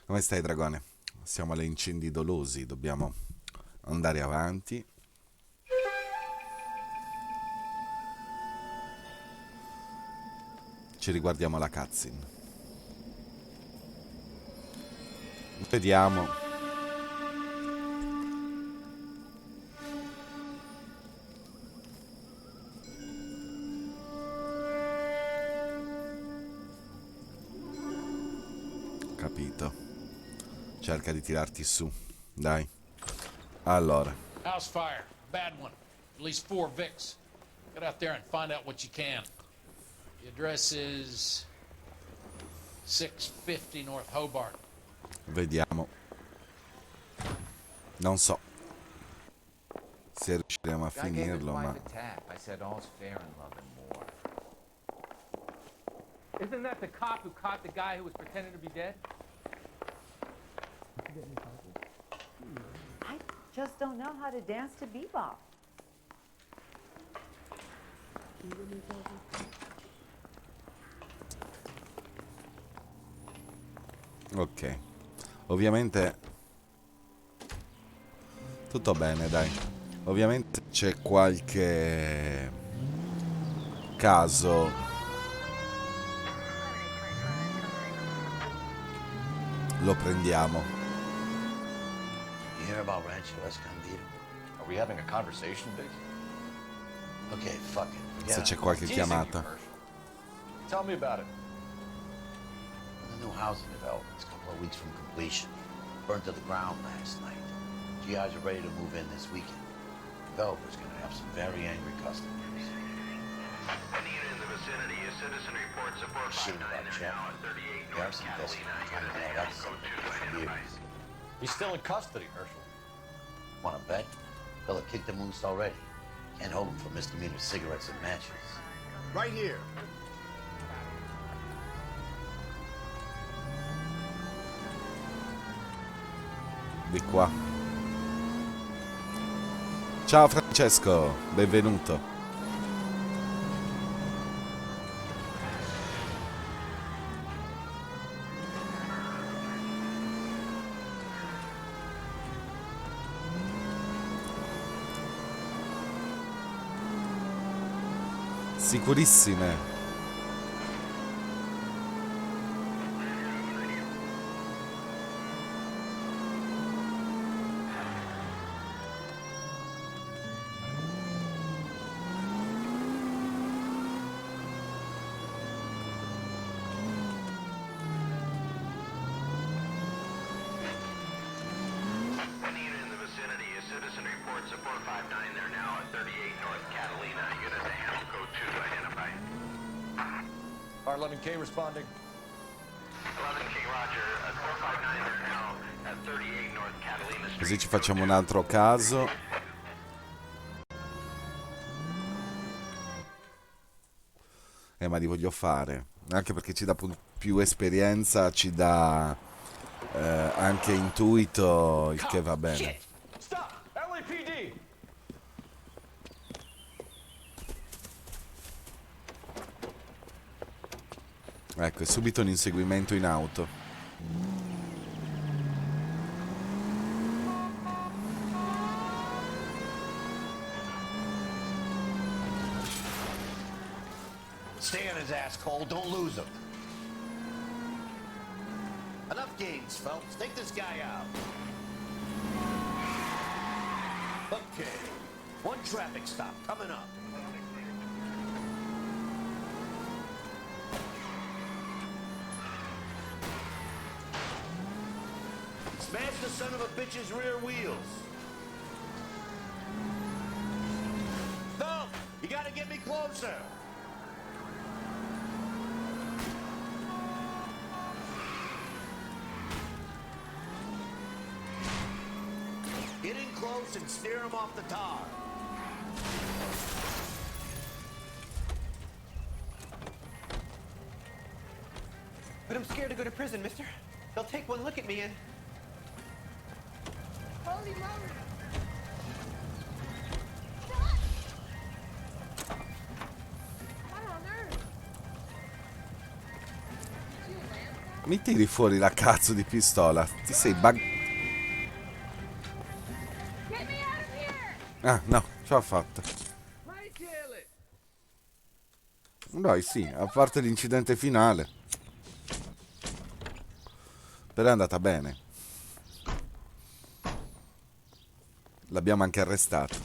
Come stai, dragone? Siamo alle incendi dolosi, dobbiamo andare avanti. Ci riguardiamo la cutscene. Vediamo. Capito. Cerca di tirarti su. Dai. Allora. House fire. Bad one. At least 4 Vicks. Get out there and find out what you can. The address is 650 North Hobart. Vediamo. Non so se riusciremo a Guy gave his finirlo, wife ma... a tap. I said all's fair in love and war. Isn't that the cop who caught the guy who was pretending to be dead? I just don't know how to dance to bebop. Ok. Ovviamente... Tutto bene, dai. Ovviamente c'è qualche... caso... Lo prendiamo. You hear about Rancho Escondido? Are we having a conversation, Big? Okay, fuck it. Se Yeah. c'è qualche Teasing you, chiamata. Herschel. Tell me about it. The new housing development's a couple of weeks from completion. Burned to the ground last night. GIs are ready to move in this weekend. Developer's gonna have some very angry customers. Any unit in the vicinity, a citizen report support Shit 59 about there Jeff. now at 38 North Garrison does Catalina. trying to Unit nail to that Hamilco son of a 2 bitch for identified. years. He's still in custody, Herschel. Wanna bet? They'll have kicked the moose already. Can't hold him for misdemeanor cigarettes and matches. Right here. Di qua. Ciao Francesco, benvenuto. Sicurissime. Any unit in the vicinity, a citizen report support 59 there now at 38 North Catalina. Unit to Hamilco 2 identified. R11K responding. 11K Roger, 459 there now at 38 North Catalina Street. Così ci facciamo un altro caso. Ma li voglio fare. Anche perché ci dà più esperienza, ci dà anche intuito, il che va bene. Shit! Stop! LAPD! Ecco, è subito un inseguimento in auto. Stay on his ass, Cole. Don't lose him. Enough games, Phelps. Take this guy out. Okay. One traffic stop coming up. Smash the son of a bitch's rear wheels. Phelps, you gotta get me closer. Get in close and steer him off the tar. But I'm scared to go to prison, mister. They'll take one look at me and... Holy moly! What on earth? Did you land that? Mi tiri fuori la cazzo di pistola. Ti sei bug... Ah, no, ce l'ho fatta. Dai, sì, a parte l'incidente finale. Però è andata bene. L'abbiamo anche arrestato.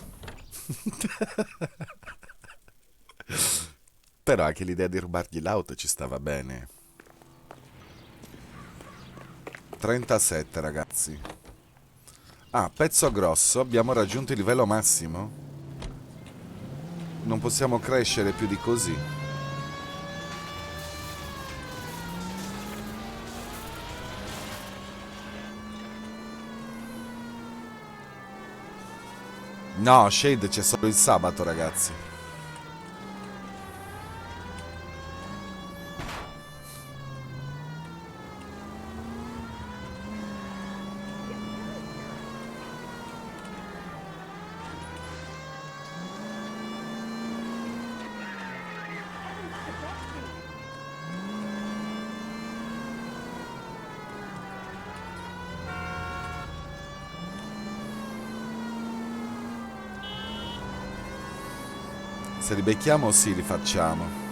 Però anche l'idea di rubargli l'auto ci stava bene. 37 ragazzi. Ah, pezzo grosso, abbiamo raggiunto il livello massimo. Non possiamo crescere più di così. No, Shade c'è solo il sabato, ragazzi. Se li becchiamo, sì, li facciamo.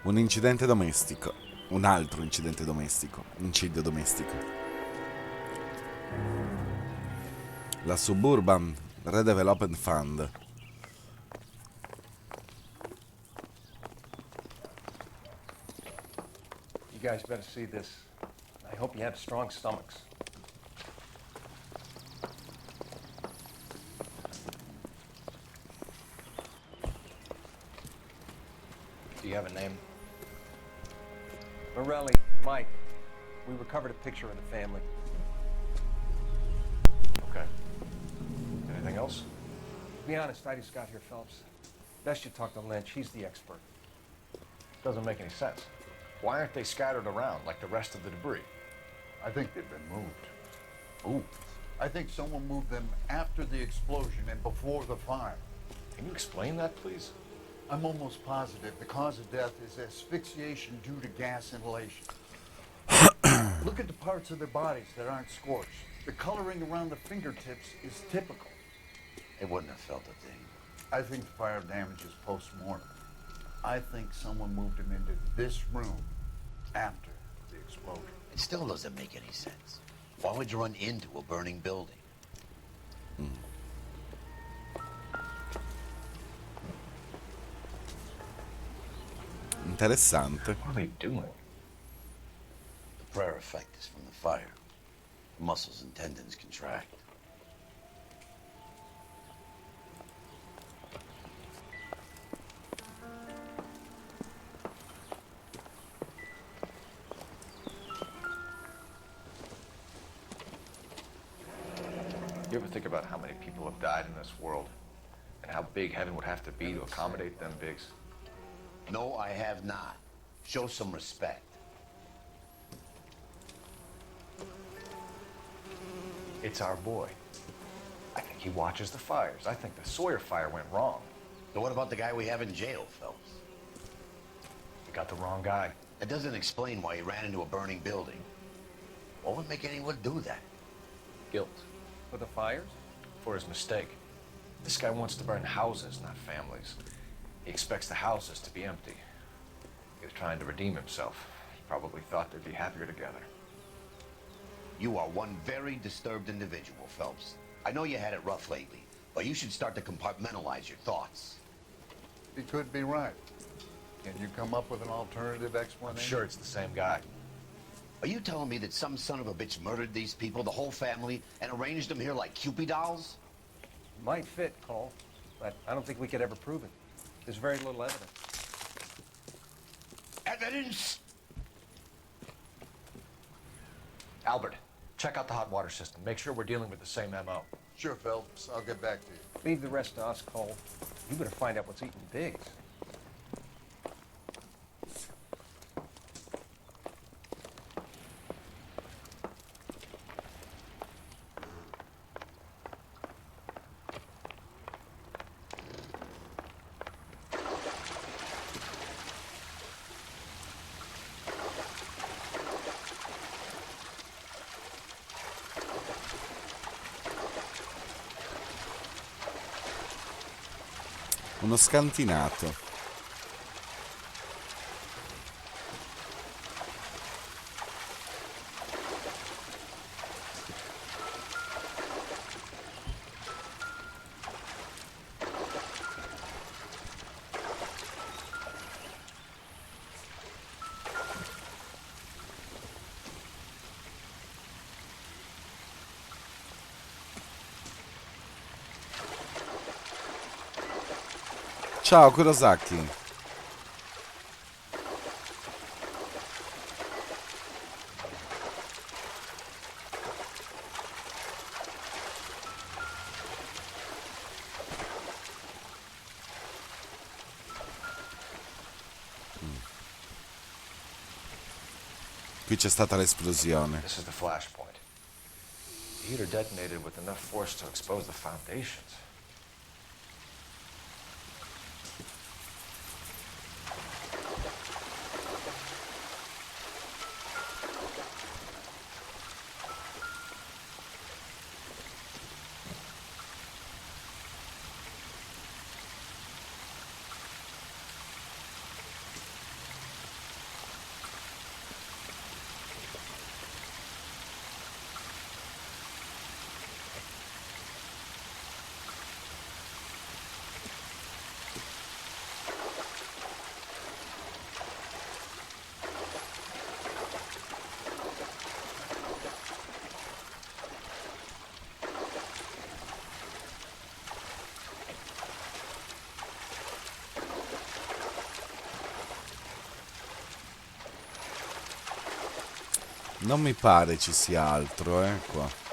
Un incidente domestico. Un altro incidente domestico. Incidio domestico. La Suburban Redevelopment Fund. You guys better see this. I hope you have strong stomachs. Do you have a name? Morelli, Mike. We recovered a picture of the family. Okay. Anything else? To be honest, I just got here, Phelps. Best you talk to Lynch. He's the expert. Doesn't make any sense. Why aren't they scattered around like the rest of the debris? I think they've been moved. Ooh. I think someone moved them after the explosion and before the fire. Can you explain that, please? I'm almost positive the cause of death is asphyxiation due to gas inhalation. Look at the parts of their bodies that aren't scorched. The coloring around the fingertips is typical. They wouldn't have felt a thing. I think the fire damage is post-mortem. I think someone moved him into this room after the explosion. It still doesn't make any sense. Why would you run into a burning building? Interessante. What are they doing? The prayer effect is from the fire. The muscles and tendons contract. You ever think about how many people have died in this world? And how big heaven would have to be to accommodate them, Biggs? No, I have not. Show some respect. It's our boy. I think he watches the fires. I think the Sawyer fire went wrong. So what about the guy we have in jail, Phelps? We got the wrong guy. That doesn't explain why he ran into a burning building. What would make anyone do that? Guilt. For the fires? For his mistake. This guy wants to burn houses, not families. He expects the houses to be empty. He was trying to redeem himself. He probably thought they'd be happier together. You are one very disturbed individual, Phelps. I know you had it rough lately, but you should start to compartmentalize your thoughts. He could be right. Can you come up with an alternative I'm explanation? sure it's the same guy. Are you telling me that some son of a bitch murdered these people, the whole family, and arranged them here like Cupid dolls? Might fit, Cole, but I don't think we could ever prove it. There's very little evidence. Evidence? Albert, check out the hot water system. Make sure we're dealing with the same MO. Sure, Phelps. I'll get back to you. Leave the rest to us, Cole. You better find out what's eating Biggs. Uno scantinato. Ciao Kurosaki. Qui c'è stata l'esplosione. This is the flashpoint. The heater detonated with enough force to expose the foundations. Non mi pare ci sia altro, qua.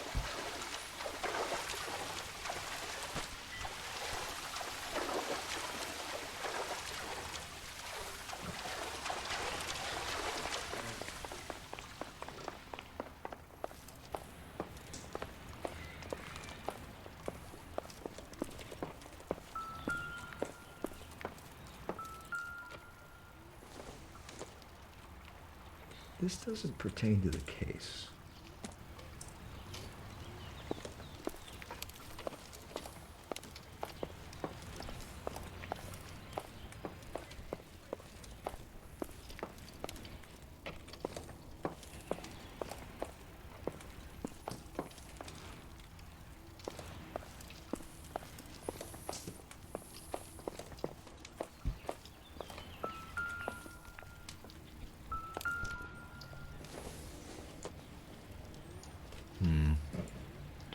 This doesn't pertain to the case.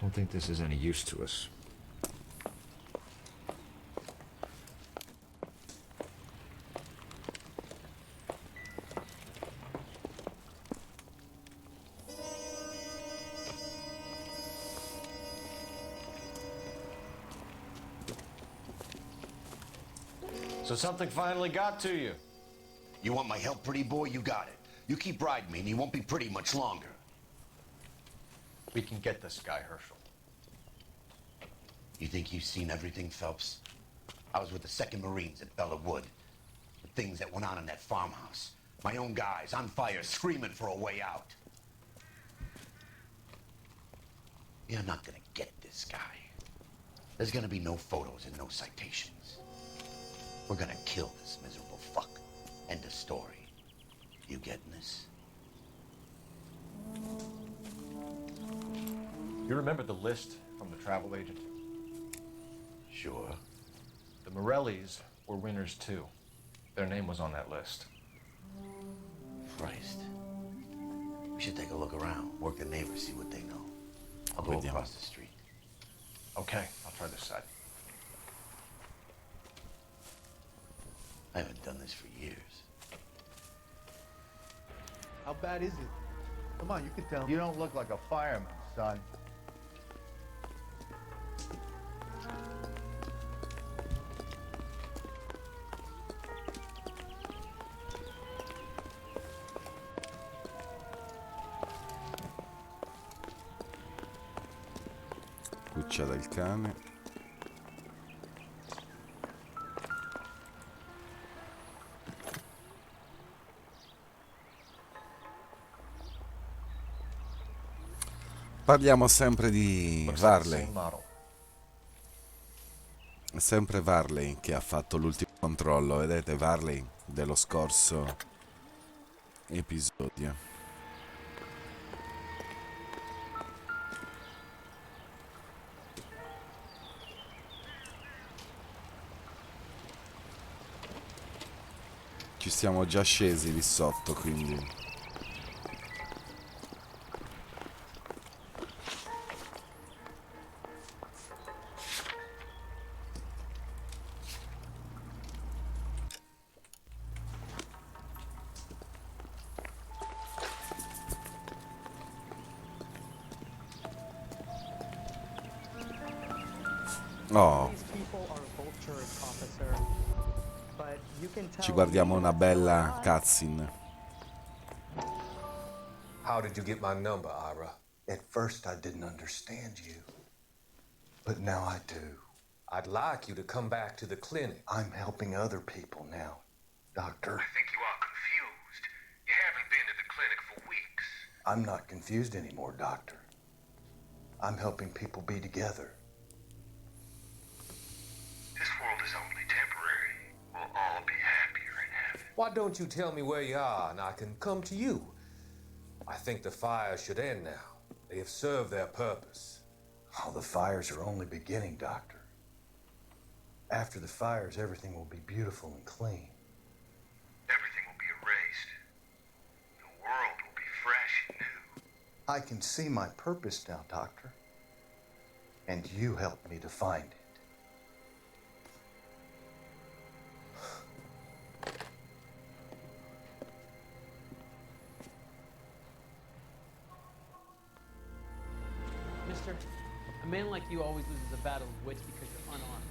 Don't think this is any use to us. So something finally got to you. You want my help, pretty boy? You got it. You keep riding me and you won't be pretty much longer. We can get this guy, Herschel. You think you've seen everything, Phelps? I was with the 2nd Marines at Bella Wood. The things that went on in that farmhouse. My own guys on fire, screaming for a way out. You're not gonna get this guy. There's gonna be no photos and no citations. We're gonna kill this miserable fuck. End of story. You getting this? You remember the list from the travel agent? Sure. The Morellis were winners too. Their name was on that list. Christ. We should take a look around. Work the neighbors, see what they know. I'll go Vediamo. across the street. Okay, I'll try this side. I haven't done this for years. How bad is it? Come on, you can tell. You don't look like a fireman, son. doccia del cane. Parliamo sempre di Looks like the Varley. same model. È sempre Varley che ha fatto l'ultimo controllo, vedete? Varley dello scorso episodio. Ci siamo già scesi lì sotto, quindi... Oh, ci guardiamo una bella cutscene. How did you get my number, Ira? At first I didn't understand you, but now I do. I'd like you to come back to the clinic. I'm helping other people now, Doctor. I think you are confused. You haven't been to the clinic for weeks. I'm not confused anymore, Doctor. I'm helping people be together. This world is only temporary. We'll all be happier in heaven. Why don't you tell me where you are and I can come to you? I think the fire should end now. They have served their purpose. Oh, the fires are only beginning, Doctor. After the fires, everything will be beautiful and clean. Everything will be erased. The world will be fresh and new. I can see my purpose now, Doctor. And you helped me to find it. Mister, a man like you always loses a battle of wits because you're unarmed.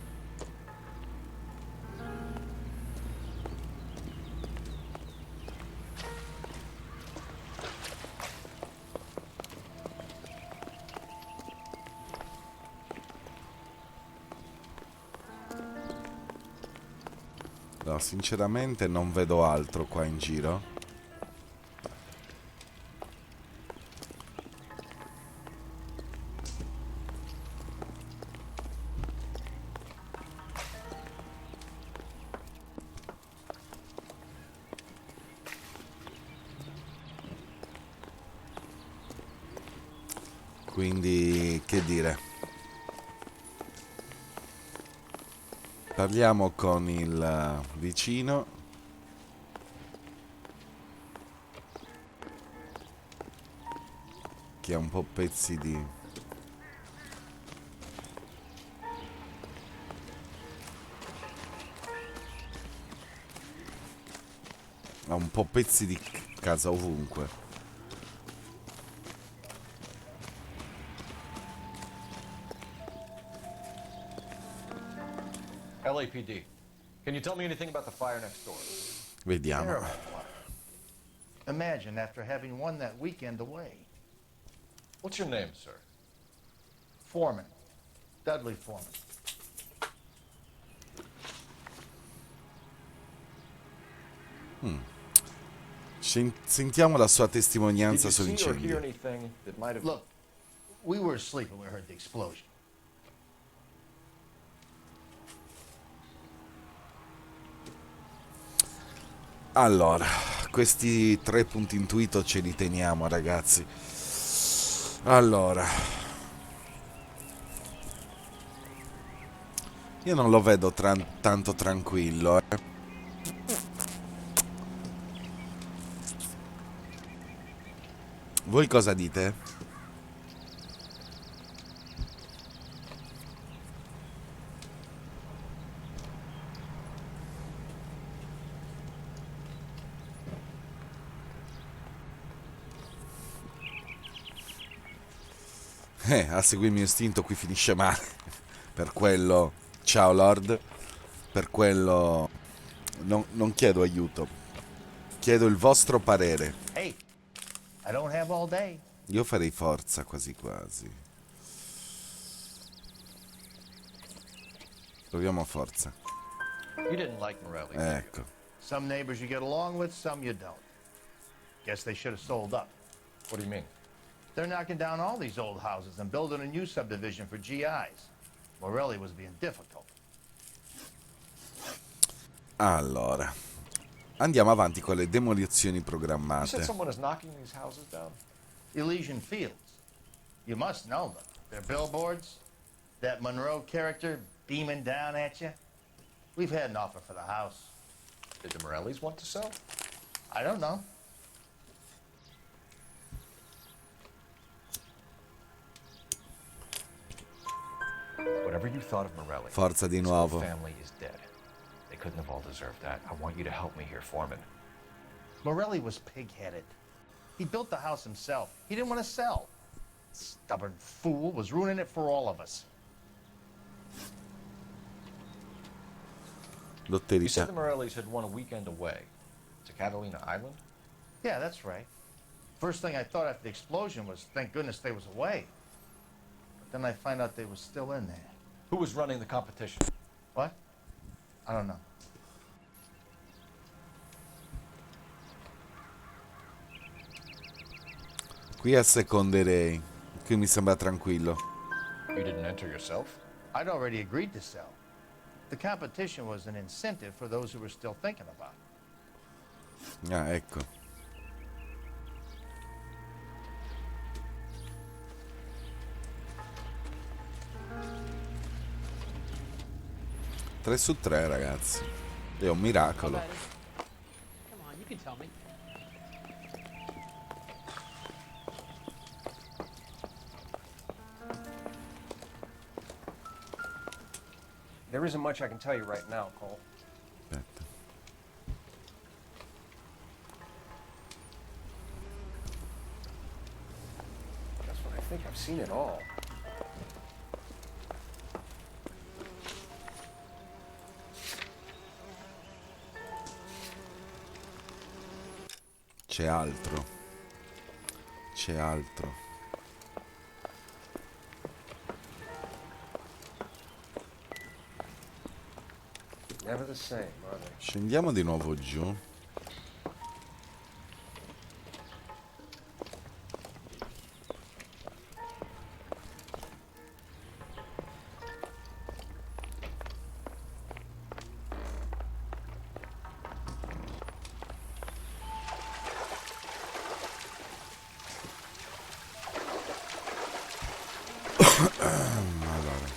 No, sinceramente non vedo altro qua in giro. Quindi, che dire? Parliamo con il vicino. Che ha un po' pezzi di... Ha un po' pezzi di casa ovunque. LAPD. Can you tell me anything about the fire next door? Vediamo. Terrible. Imagine after having won that weekend away. What's your name, sir? Foreman. Dudley Foreman. Sentiamo la sua testimonianza Did you see or hear sull'incendio. anything that might have... Look, we were asleep when we heard the explosion. Allora, questi 3 punti intuito ce li teniamo, ragazzi. Allora, io non lo vedo tanto tranquillo, eh. Voi cosa dite? A seguire il mio istinto qui finisce male. Per quello, ciao Lord. Per quello non chiedo aiuto. Chiedo il vostro parere. Hey, I don't have all day. Io farei forza quasi quasi. Proviamo a forza. You didn't like Morelli, did you? Ecco. Some neighbors you get along with, some you don't. Guess they should have sold up. What do you mean? They're knocking down all these old houses and building a new subdivision for GIs. Morelli was being difficult. Allora, andiamo avanti con le demolizioni You said programmate. someone is knocking these houses down? Elysian Fields. You must know them. Their billboards, that Monroe character beaming down at you. We've had an offer for the house. Did the Morellis want to sell? I don't know. Whatever you thought of Morelli, Forza di his whole nuovo. family is dead. They couldn't have all deserved that. I want you to help me here, Foreman. Morelli was pig-headed. He built the house himself. He didn't want to sell. Stubborn fool was ruining it for all of us. You said Lotterità. the Morellis had won a weekend away to Catalina Island? Yeah, that's right. First thing I thought after the explosion was, thank goodness they was away. But then I find out they was still in there. Who was running the competition? What? I don't know. Qui asseconderei. Qui mi sembra tranquillo. You didn't enter yourself? I'd already agreed to sell. The competition was an incentive for those who were still thinking about it. Ah, ecco. Tre su tre, ragazzi. È un miracolo. Come on, you can tell me. There isn't much I can tell you right now, Cole. Aspetta. That's what I think. I've seen it all. C'è altro. C'è altro. Never the same, are they? Scendiamo di nuovo giù. Allora.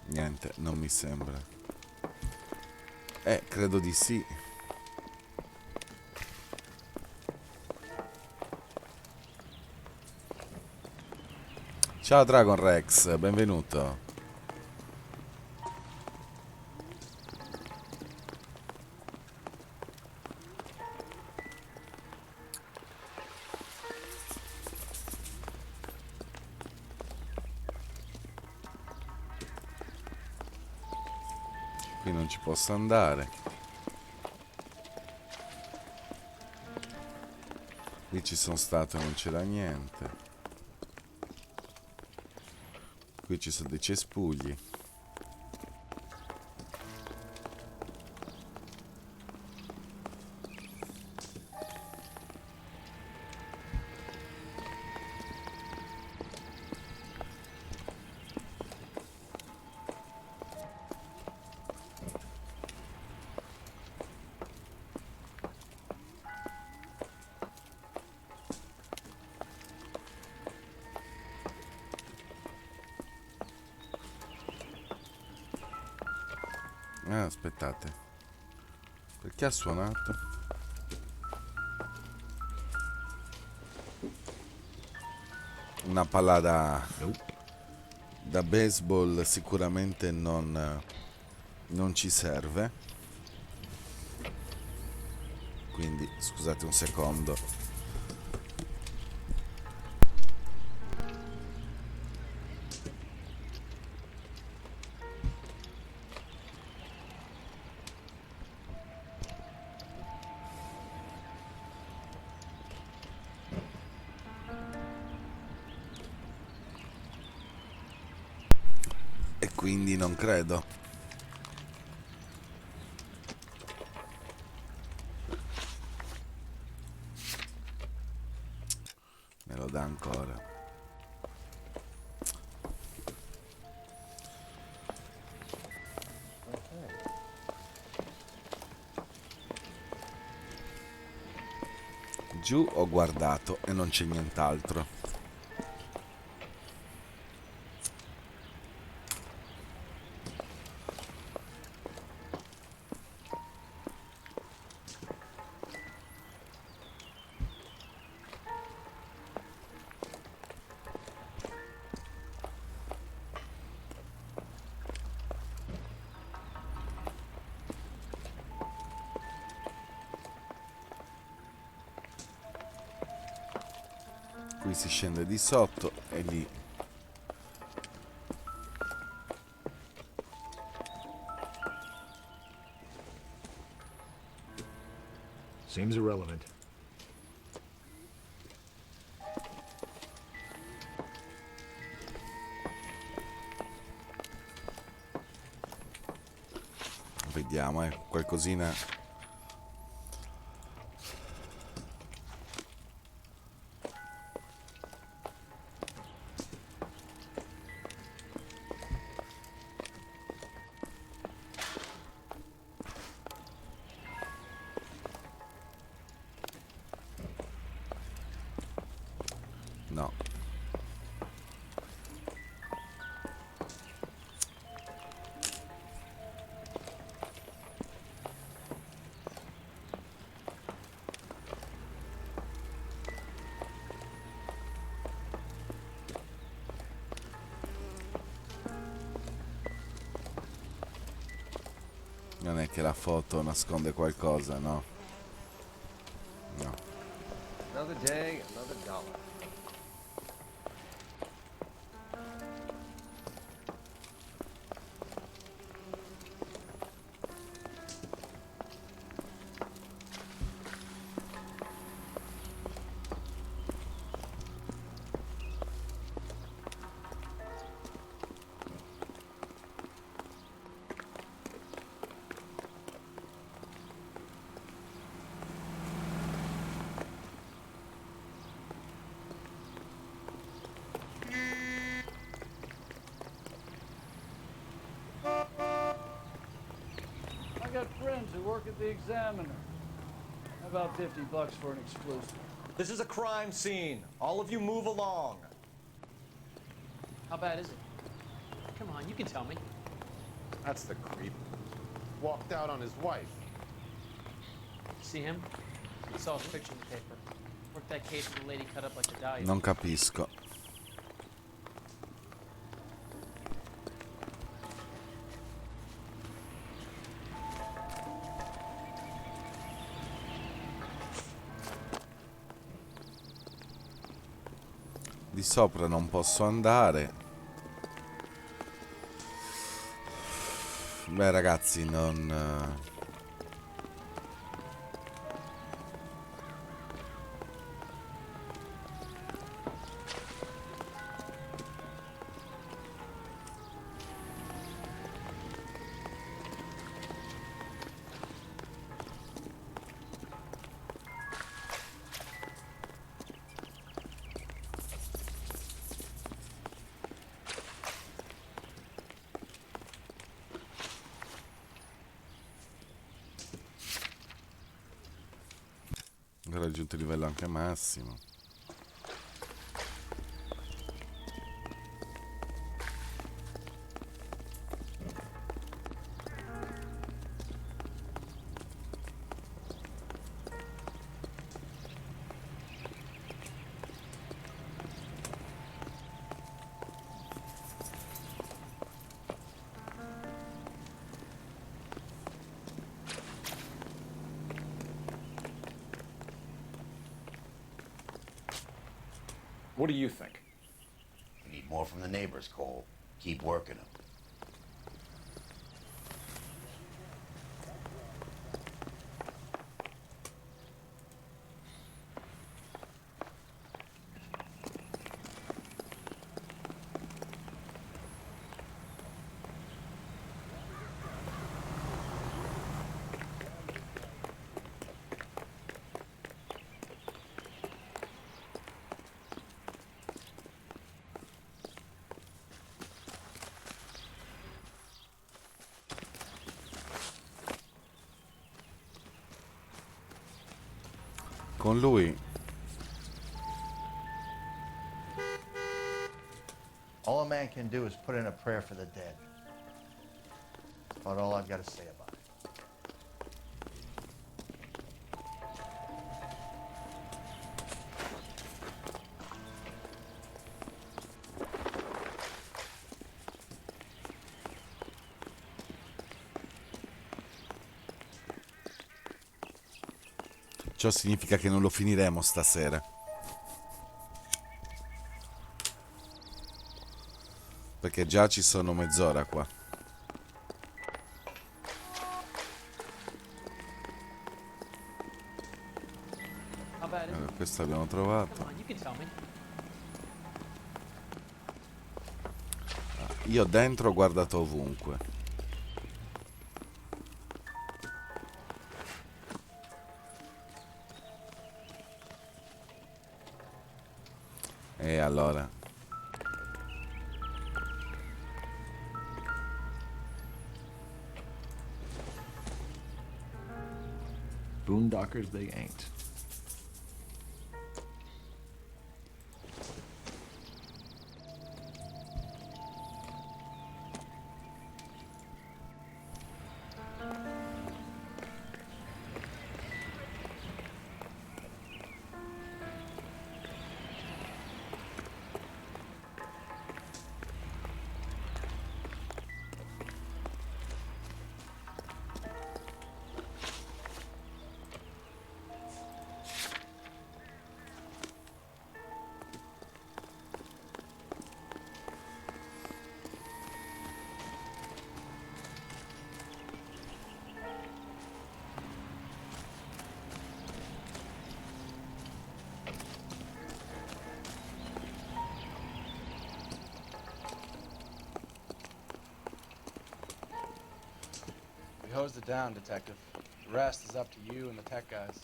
Niente, non mi sembra. Credo di sì. Ciao Dragon Rex, benvenuto. Qui non ci posso andare. Qui ci sono stato e non c'era niente. Qui ci sono dei cespugli. Aspettate. Perché ha suonato? Una palla da baseball sicuramente non ci serve. Quindi scusate un secondo. E quindi non credo. Me lo dà ancora. Giù ho guardato e non c'è nient'altro. Qui si scende di sotto e lì. Seems irrelevant. Vediamo, qualcosina. No. Non è che la foto nasconde qualcosa, no? No. Another day, another dollar. I got friends who work at the Examiner. How about $50 for an exclusive? This is a crime scene. All of you move along. How bad is it? Come on, you can tell me. That's the creep. Walked out on his wife. See him? I saw his picture in the paper. Worked that case with the lady cut up like a dahlia. Non capisco. Di sopra non posso andare. Beh ragazzi, non... Ho raggiunto il livello anche massimo. What do you think? We need more from the neighbors, Cole. Keep working them. Con lui All a man can do is put in a prayer for the dead. That's about all I've got to say about it. ciò significa che non lo finiremo stasera. Perché già ci sono mezz'ora qua. Allora, questo abbiamo trovato. Io dentro ho guardato ovunque. E allora? Boondockers they ain't. We hosed it down, Detective. The rest is up to you and the tech guys.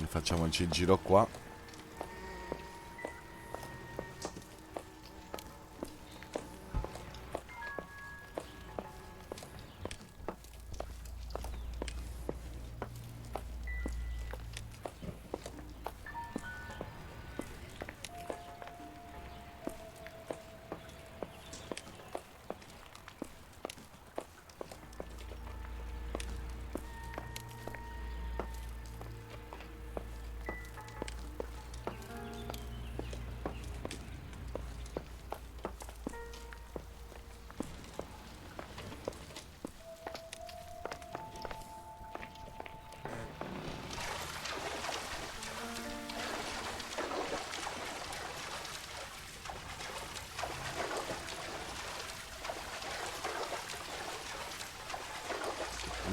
Facciamoci il giro qua.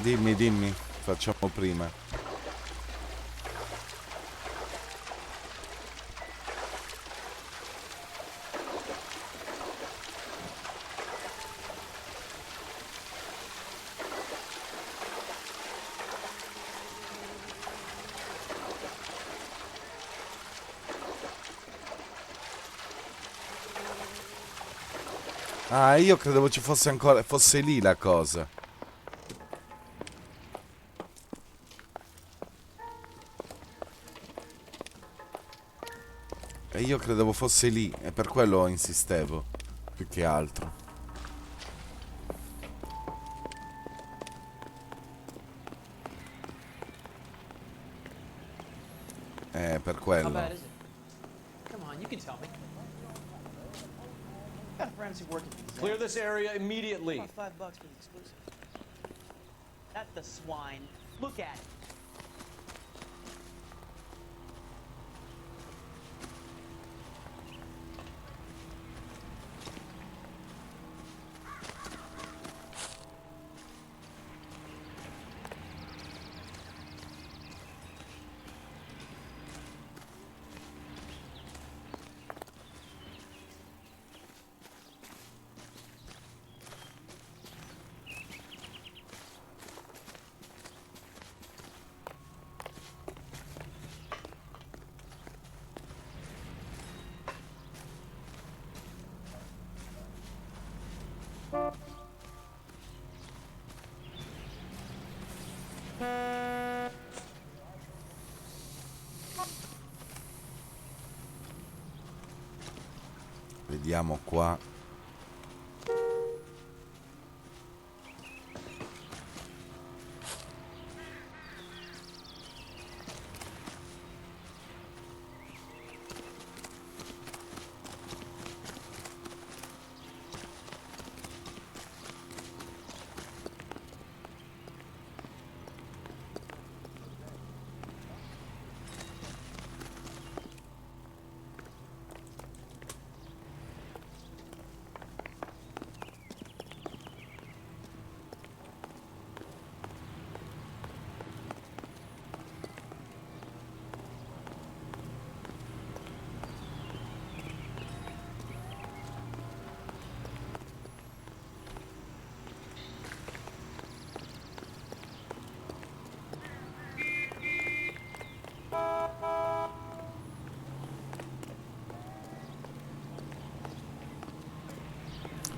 Dimmi, facciamo prima. Ah, io credevo ci fosse ancora, fosse lì la cosa. E io credevo fosse lì, e per quello insistevo, più che altro. Per How quello. bad is it? Come on, you can tell me. Got friends who work at the exam. Clear this area immediately. About $5 for the exclusive. That's the swine. Look at it. Vediamo qua.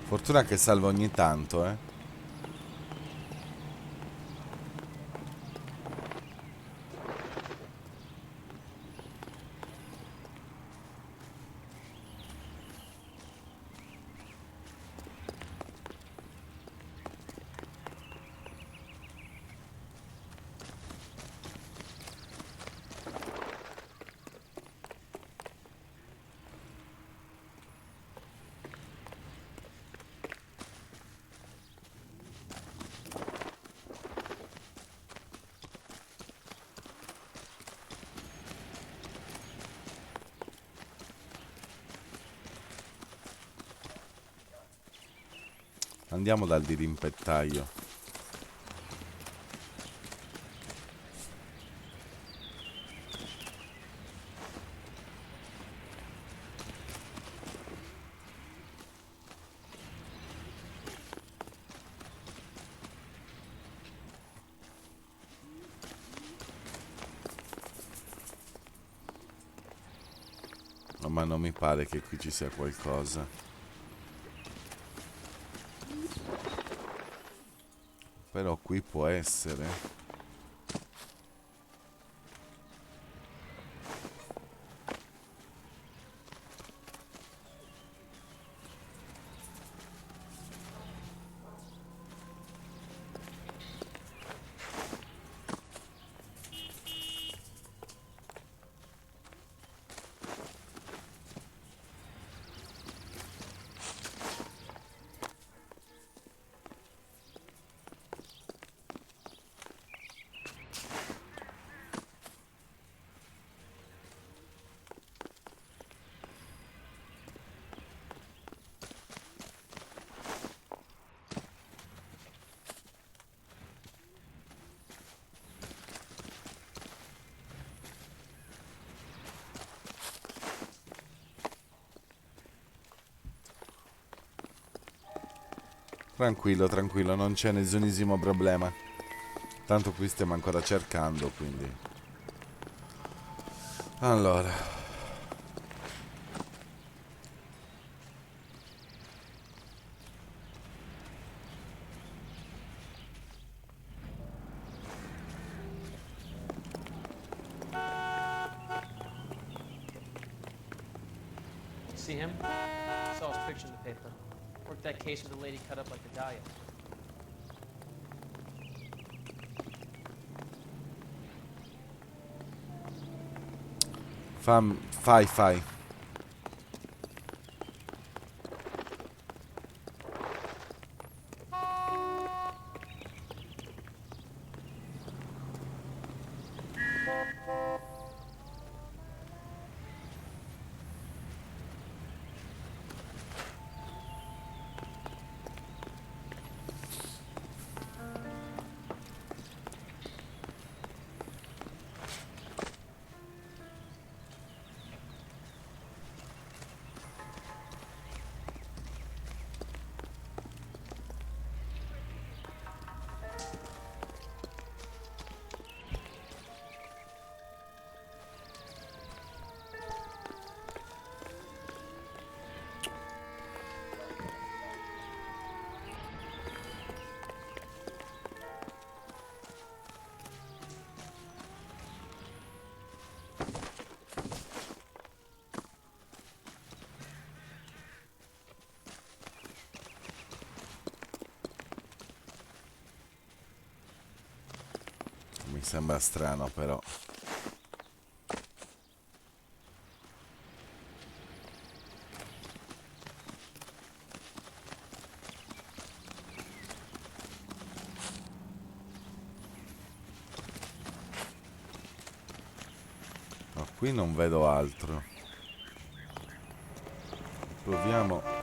Fortuna che salva ogni tanto, eh. Andiamo dal dirimpettaio. No, ma non mi pare che qui ci sia qualcosa. Però qui può essere. Tranquillo, tranquillo, non c'è nessunissimo problema. Tanto qui stiamo ancora cercando, quindi. Allora. See him? Saw his picture in the paper. Worked that case with a lady cut up like a dahlia. Fai. Mi sembra strano però. No, qui non vedo altro. Proviamo.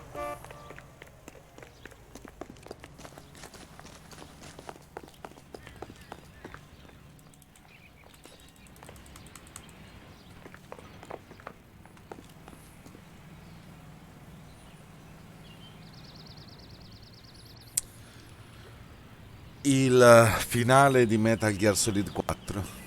Il finale di Metal Gear Solid 4.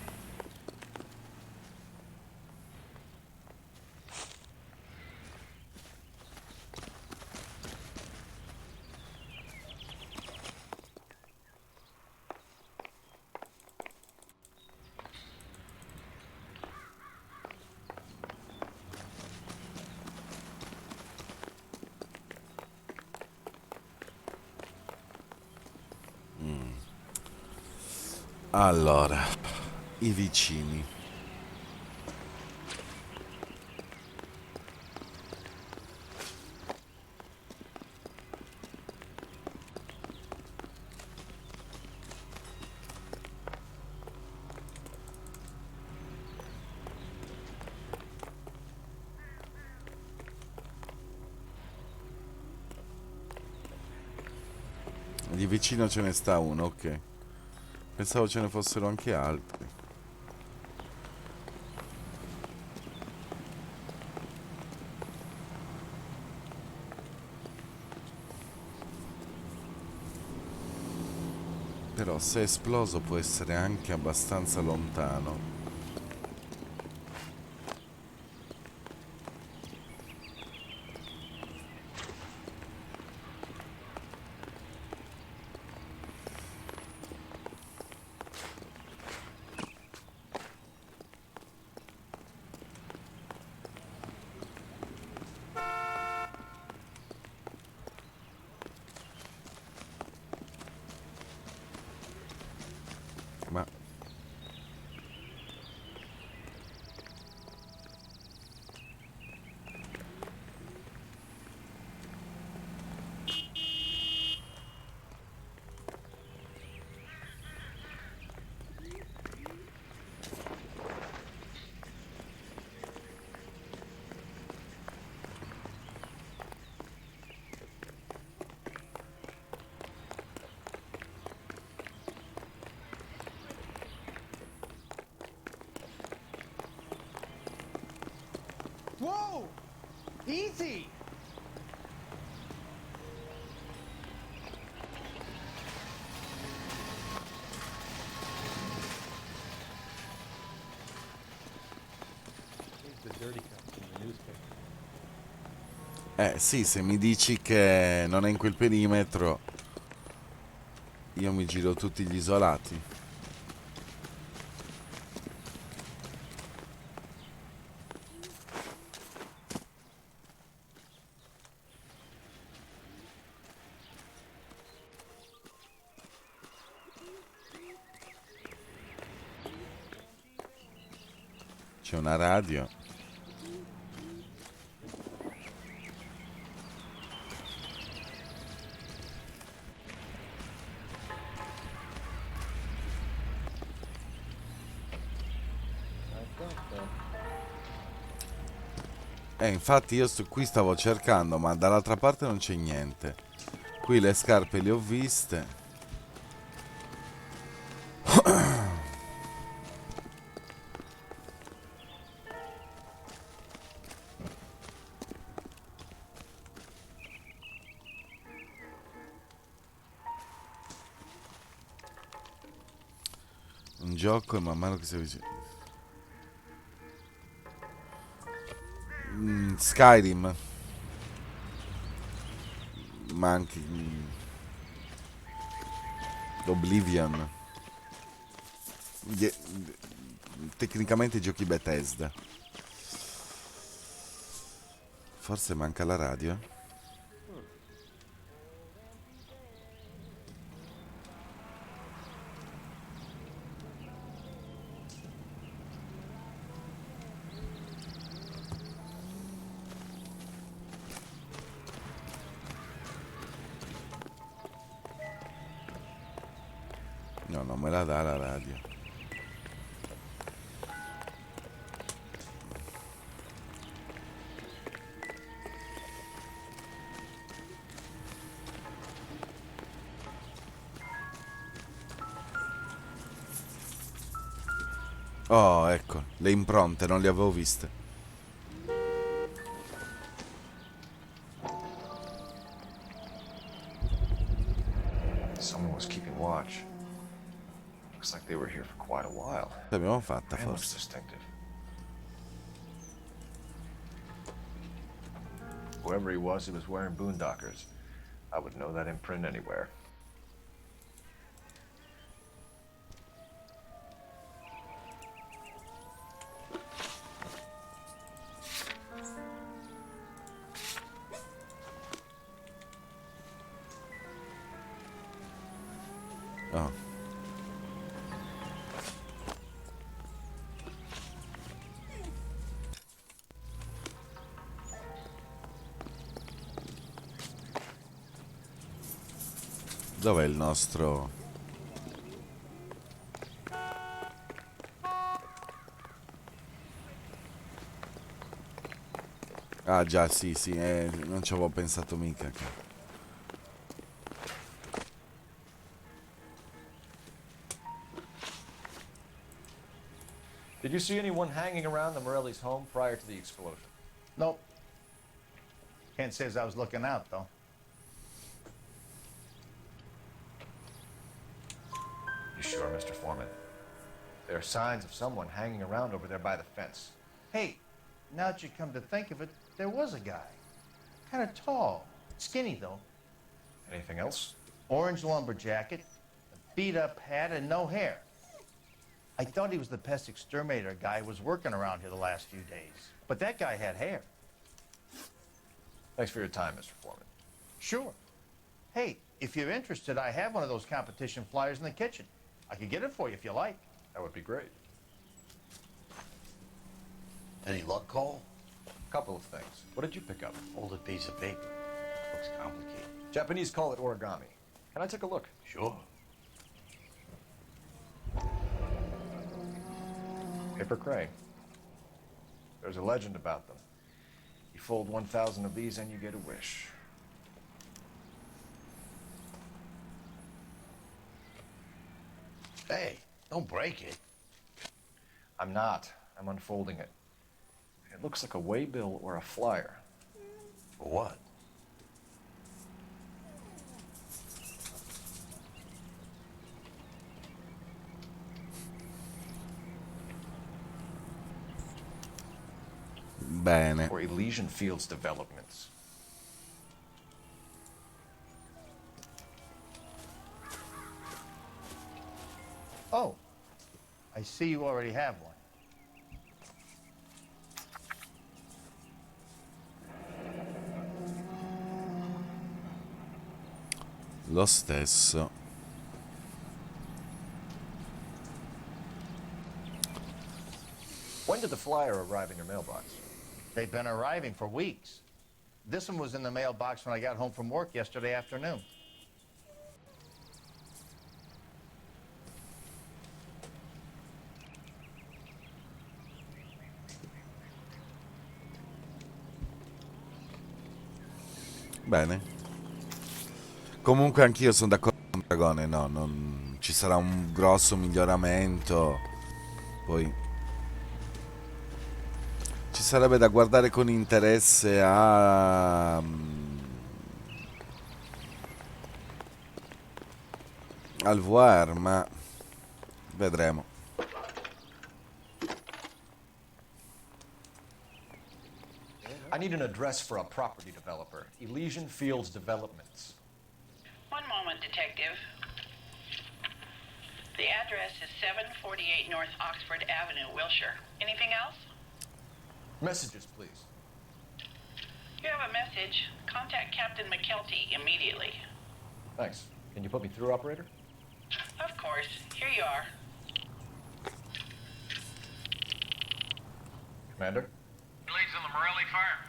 Allora, i vicini. Di vicino ce ne sta uno, ok. Pensavo ce ne fossero anche altri. Però se è esploso può essere anche abbastanza lontano. Ma Whoa! Easy! Sì, se mi dici che non è in quel perimetro, io mi giro tutti gli isolati. C'è una radio. Infatti io qui stavo cercando, ma dall'altra parte non c'è niente. Qui le scarpe le ho viste. Un gioco e man mano che si avvicina. Skyrim. Ma anche Oblivion. Tecnicamente giochi Bethesda. Forse manca la radio. No, non me la dà la radio. Oh, ecco, le impronte non le avevo viste. Someone was keeping watch. Looks like they were here for quite a while. L'abbiamo fatta, Man, looks forse. distinctive. Whoever he was wearing boondockers. I would know that imprint anywhere. Oh. Dov'è il nostro... Ah già, sì, sì, non ci avevo pensato mica. Did you see anyone hanging around the Morelli's home prior to the explosion? Nope. Can't say as I was looking out, though. You sure, Mr. Foreman? There are signs of someone hanging around over there by the fence. Hey, now that you come to think of it, there was a guy. Kind of tall. Skinny, though. Anything else? Orange lumber jacket, a beat-up hat, and no hair. I thought he was the pest exterminator guy who was working around here the last few days. But that guy had hair. Thanks for your time, Mr. Foreman. Sure. Hey, if you're interested, I have one of those competition flyers in the kitchen. I could get it for you if you like. That would be great. Any luck, Cole? Couple of things. What did you pick up? Folded piece of paper. Looks complicated. Japanese call it origami. Can I take a look? Sure. Paper cray. There's a legend about them. You fold 1,000 of these and you get a wish. Hey, don't break it. I'm not. I'm unfolding it. It looks like a waybill or a flyer. For what? Bene. For Elysian Fields developments. I see you already have one. Lo stesso. When did the flyer arrive in your mailbox? They've been arriving for weeks. This one was in the mailbox when I got home from work yesterday afternoon. Bene. Comunque anch'io sono d'accordo con Dragone, no, non ci sarà un grosso miglioramento. Poi ci sarebbe da guardare con interesse al VR, ma vedremo. I need an address for a property developer. Elysian Fields Developments. One moment, Detective. The address is 748 North Oxford Avenue, Wilshire. Anything else? Messages, please. You have a message. Contact Captain McKelty immediately. Thanks. Can you put me through, operator? Of course. Here you are. Commander? Leads in the Morelli fire.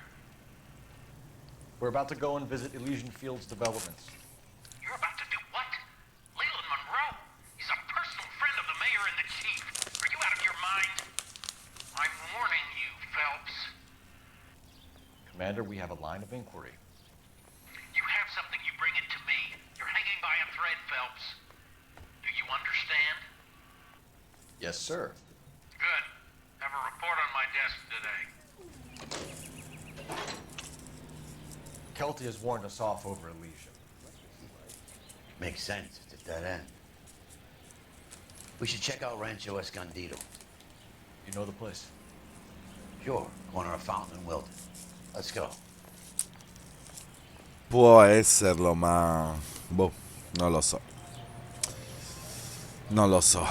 We're about to go and visit Elysian Fields Developments. You're about to do what? Leland Monroe? He's a personal friend of the mayor and the chief. Are you out of your mind? I'm warning you, Phelps. Commander, we have a line of inquiry. You have something, you bring it to me. You're hanging by a thread, Phelps. Do you understand? Yes, sir. Good. Have a report on my desk today. Kelty has warned us off over Elysian. Makes sense. It's a dead end. We should check out Rancho Escondido. You know the place? Sure. Corner of Fountain and Wilton. Let's go. Può esserlo, ma boh, non lo so. Non lo so.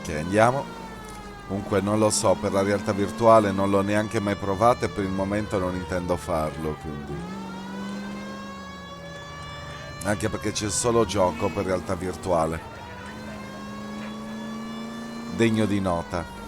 Ok, andiamo. Comunque non lo so, per la realtà virtuale non l'ho neanche mai provata e per il momento non intendo farlo, quindi anche perché c'è solo gioco per realtà virtuale degno di nota.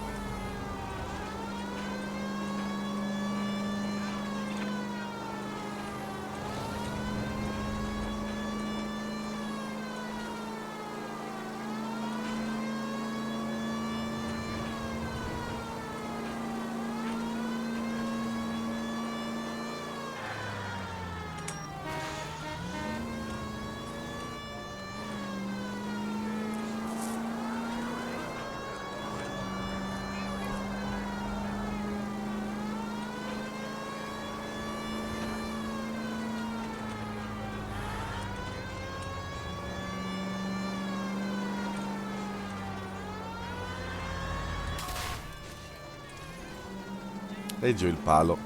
E giù il palo.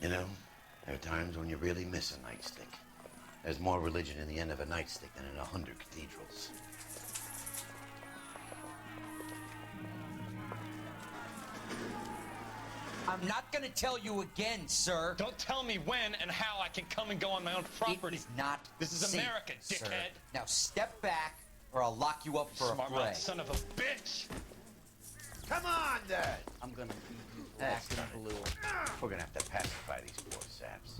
You know, there are times when you really miss a nightstick. There's more religion in the end of a nightstick than in 100 cathedrals. I'm not gonna tell you again, sir. Don't tell me when and how I can come and go on my own property. It is not This is safe, America, sir. dickhead. Now step back, or I'll lock you up for Smart a fray. mouth son of a bitch. Come on, then! I'm gonna leave you back in blue. We're gonna have to pacify these poor saps.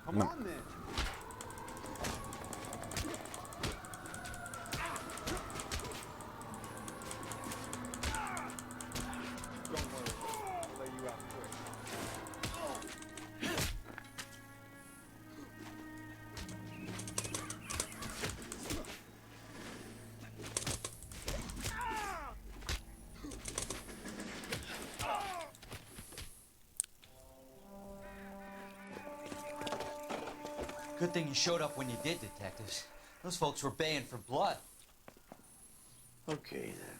Come on then. Don't worry. I'll lay you out quick. Good thing you showed up when you did, detectives. Those folks were baying for blood. Okay, then.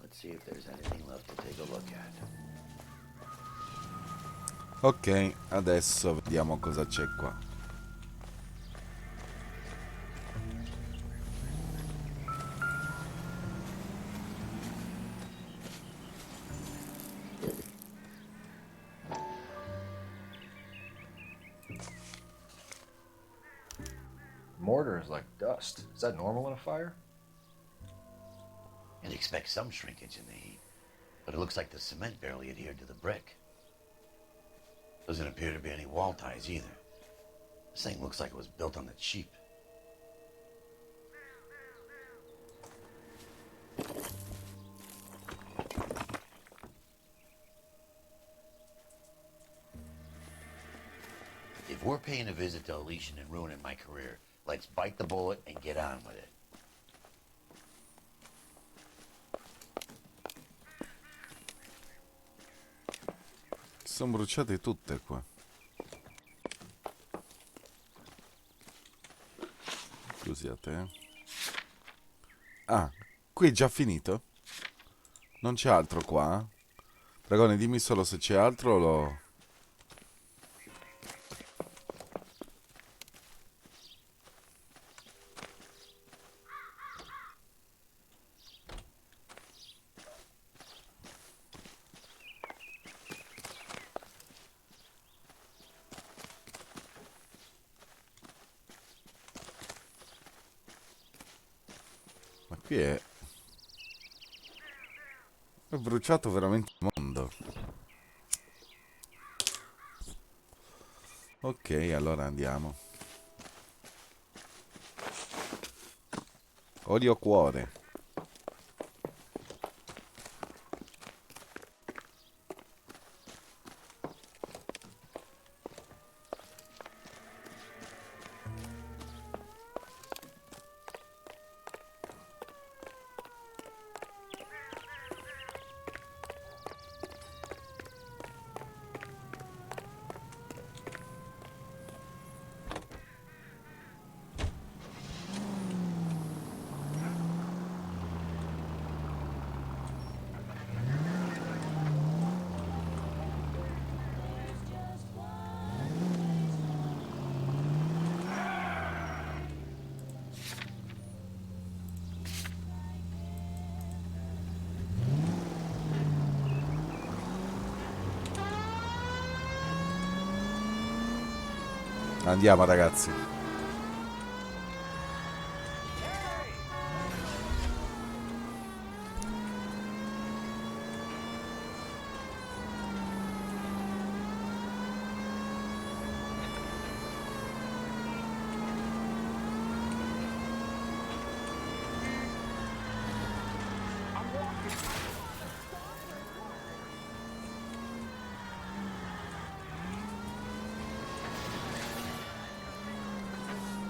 Let's see if there's anything left to take a look at. Ok, adesso vediamo cosa c'è qua. Mortar is like dust. Is that normal in a fire? You'd expect some shrinkage in the heat, but it looks like the cement barely adhered to the brick. Doesn't appear to be any wall ties either. This thing looks like it was built on the cheap. If we're paying a visit to Elysian and ruining my career, let's bite the bullet and get on with it. Sono bruciate tutte qua. Scusate, eh. Ah, qui è già finito? Non c'è altro qua? Dragone, dimmi solo se c'è altro o lo... Ma qui è bruciato veramente il mondo. Ok, allora andiamo. Odio cuore. Andiamo ragazzi.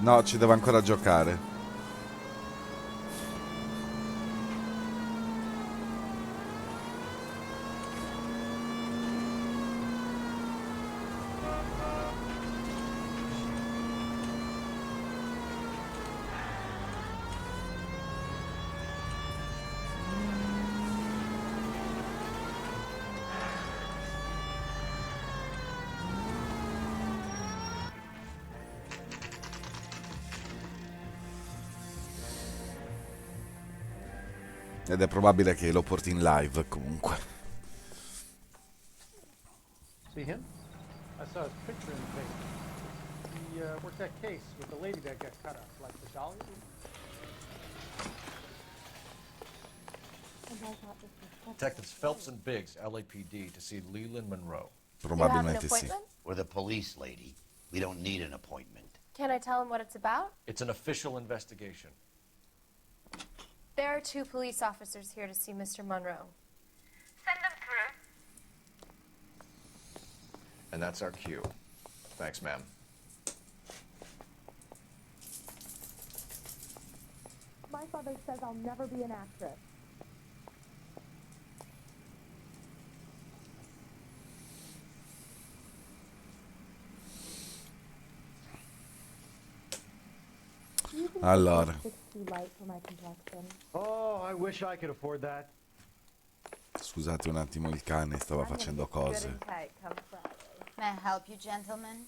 No, ci devo ancora giocare. Ed è probabile che lo porti in live comunque. See him? I saw his picture in the paper. He worked that case with the lady that got cut up, like the dolly. Detectives Phelps and Biggs, LAPD, to see Leland Monroe. Probabilmente sì. Or the police lady. We don't need an appointment. Can I tell him what it's about? It's an official investigation. There are 2 police officers here to see Mr. Monroe. Send them through. And that's our cue. Thanks, ma'am. My father says I'll never be an actress. Allora, Oh, I wish I could afford that. scusate un attimo, il cane stava facendo cose. May I help you, gentlemen?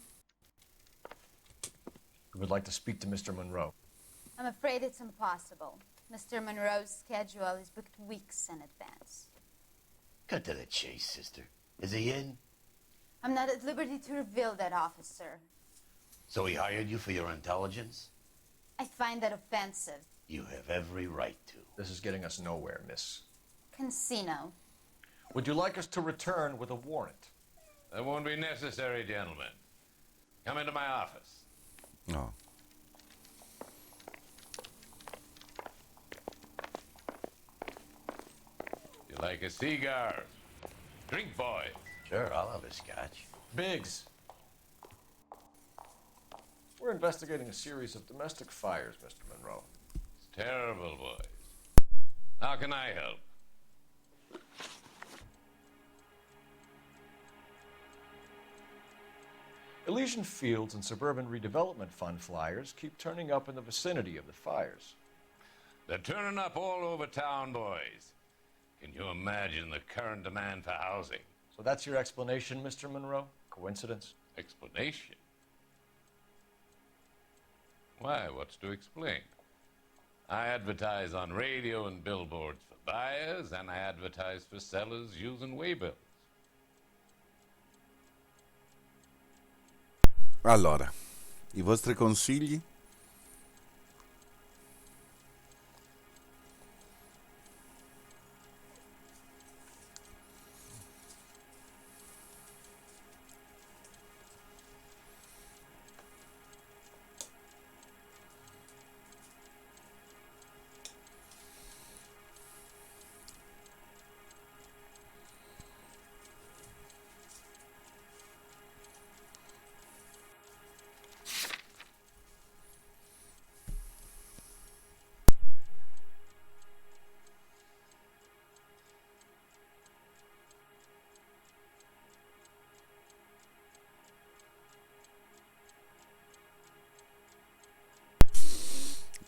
We would like to speak to Mr. Monroe. I'm afraid it's impossible. Mr. Monroe's schedule is booked weeks in advance. Cut to the chase, sister. Is he in? I'm not at liberty to reveal that, officer. So he hired you for your intelligence? I find that offensive. You have every right to. This is getting us nowhere, miss. Casino. Would you like us to return with a warrant? That won't be necessary, gentlemen. Come into my office. No. You like a cigar? Drink, boys. Sure, I'll have a scotch. Biggs. We're investigating a series of domestic fires, Mr. Monroe. It's terrible, boys. How can I help? Elysian Fields and Suburban Redevelopment Fund flyers keep turning up in the vicinity of the fires. They're turning up all over town, boys. Can you imagine the current demand for housing? So that's your explanation, Mr. Monroe? Coincidence? Explanation? Why, what's to explain? I advertise on radio and billboards for buyers, and I advertise for sellers using waybills. Allora, i vostri consigli?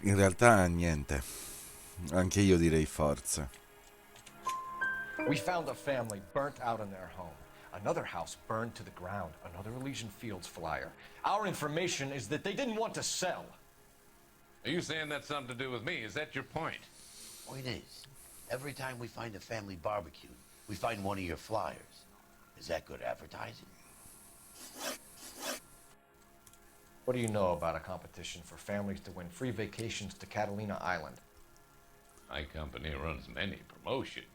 In realtà niente. Anche io direi forza. We found a family burnt out in their home. Another house burned to the ground. Another Elysian Fields flyer. Our information is that they didn't want to sell. Are you saying that's something to do with me? Is that your point? Point is, every time we find a family barbecue, we find one of your flyers. Is that good advertising? What do you know about a competition for families to win free vacations to Catalina Island? My company runs many promotions.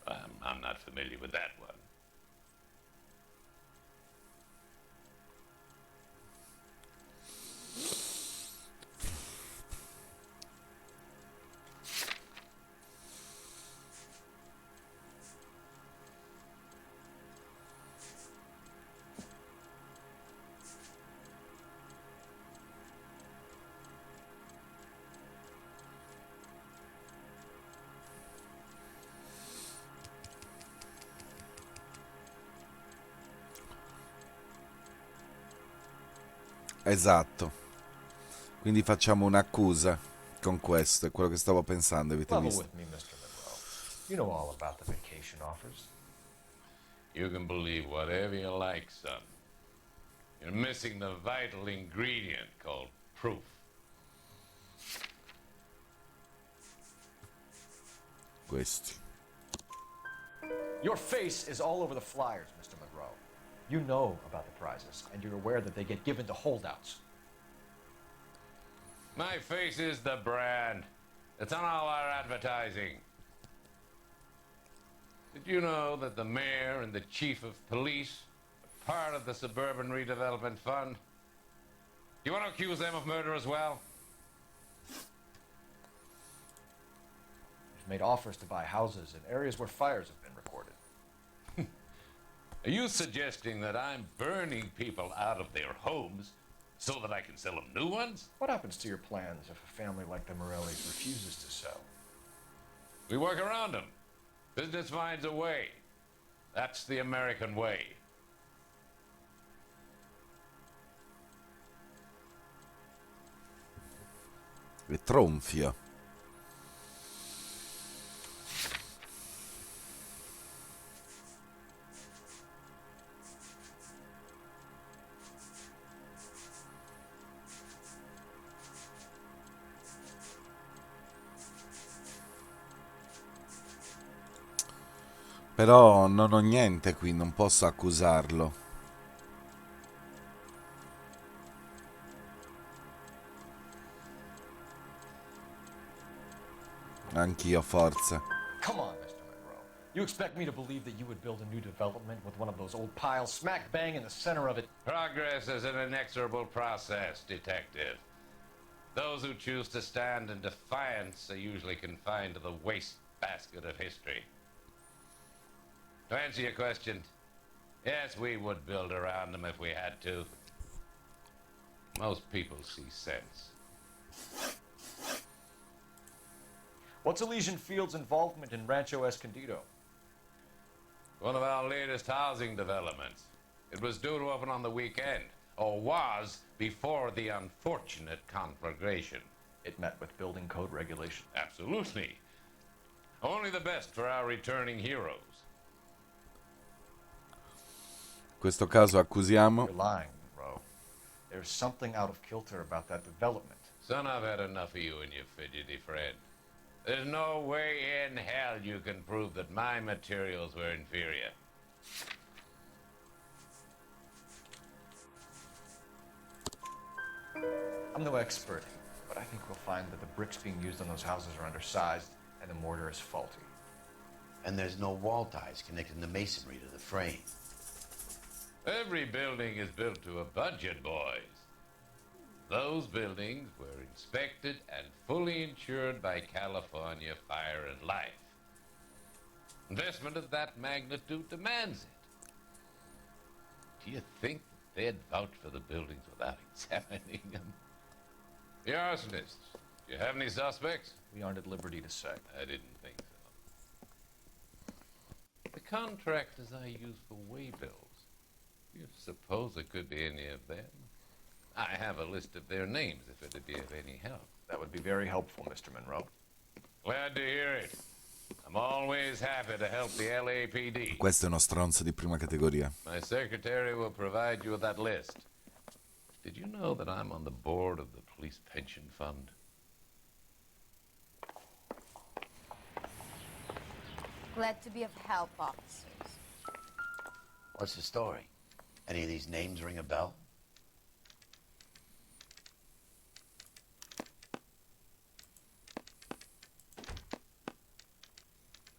I'm not familiar with that one. Esatto. Quindi facciamo un'accusa con questo, è quello che stavo pensando, avete Level visto? with me, Mr. Monroe. You know all about the vacation offers. You can believe whatever you like, son. You're missing the vital ingredient called proof. Questi. Your face is all over the flyers, Mr. Monroe. You know about the prizes, and you're aware that they get given to holdouts. My face is the brand. It's on all our advertising. Did you know that the mayor and the chief of police are part of the Suburban Redevelopment Fund. You want to accuse them of murder as well? We've made offers to buy houses in areas where fires have been recorded. Are you suggesting that I'm burning people out of their homes so that I can sell them new ones? What happens to your plans if a family like the Morellis refuses to sell? We work around them. Business finds a way. That's the American way. E tronfia. Però non ho niente qui, non posso accusarlo. Anch'io, forza. Come on, Mr. Monroe. You expect me to believe that you would build a new development with one of those old piles smack bang in the center of it? Progress is an inexorable process, Detective. Those who choose to stand in defiance are usually confined to the wastebasket of history. To answer your question, yes, we would build around them if we had to. Most people see sense. What's Elysian Field's involvement in Rancho Escondido? One of our latest housing developments. It was due to open on the weekend, or was before the unfortunate conflagration. It met with building code regulations. Absolutely. Only the best for our returning heroes. In questo caso accusiamo. You're lying, Monroe. There's something out of kilter about that development. Son, I've had enough of you and your fidgety friend. There's no way in hell you can prove that my materials were inferior. I'm no expert, but I think we'll find that the bricks being used on those houses are undersized and the mortar is faulty. And there's no wall ties connecting the masonry to the frame. Every building is built to a budget, boys. Those buildings were inspected and fully insured by California Fire and Life. Investment of that magnitude demands it. Do you think they'd vouch for the buildings without examining them? The arsonists, do you have any suspects? We aren't at liberty to say. I didn't think so. The contractors I use for waybills, do you suppose it could be any of them? I have a list of their names if it'd be of any help. That would be very helpful, Mr. Monroe. Glad to hear it. I'm always happy to help the LAPD. Questo è uno stronzo di prima categoria. My secretary will provide you with that list. Did you know that I'm on the board of the police pension fund? Glad to be of help, officers. What's the story? Any of these names ring a bell?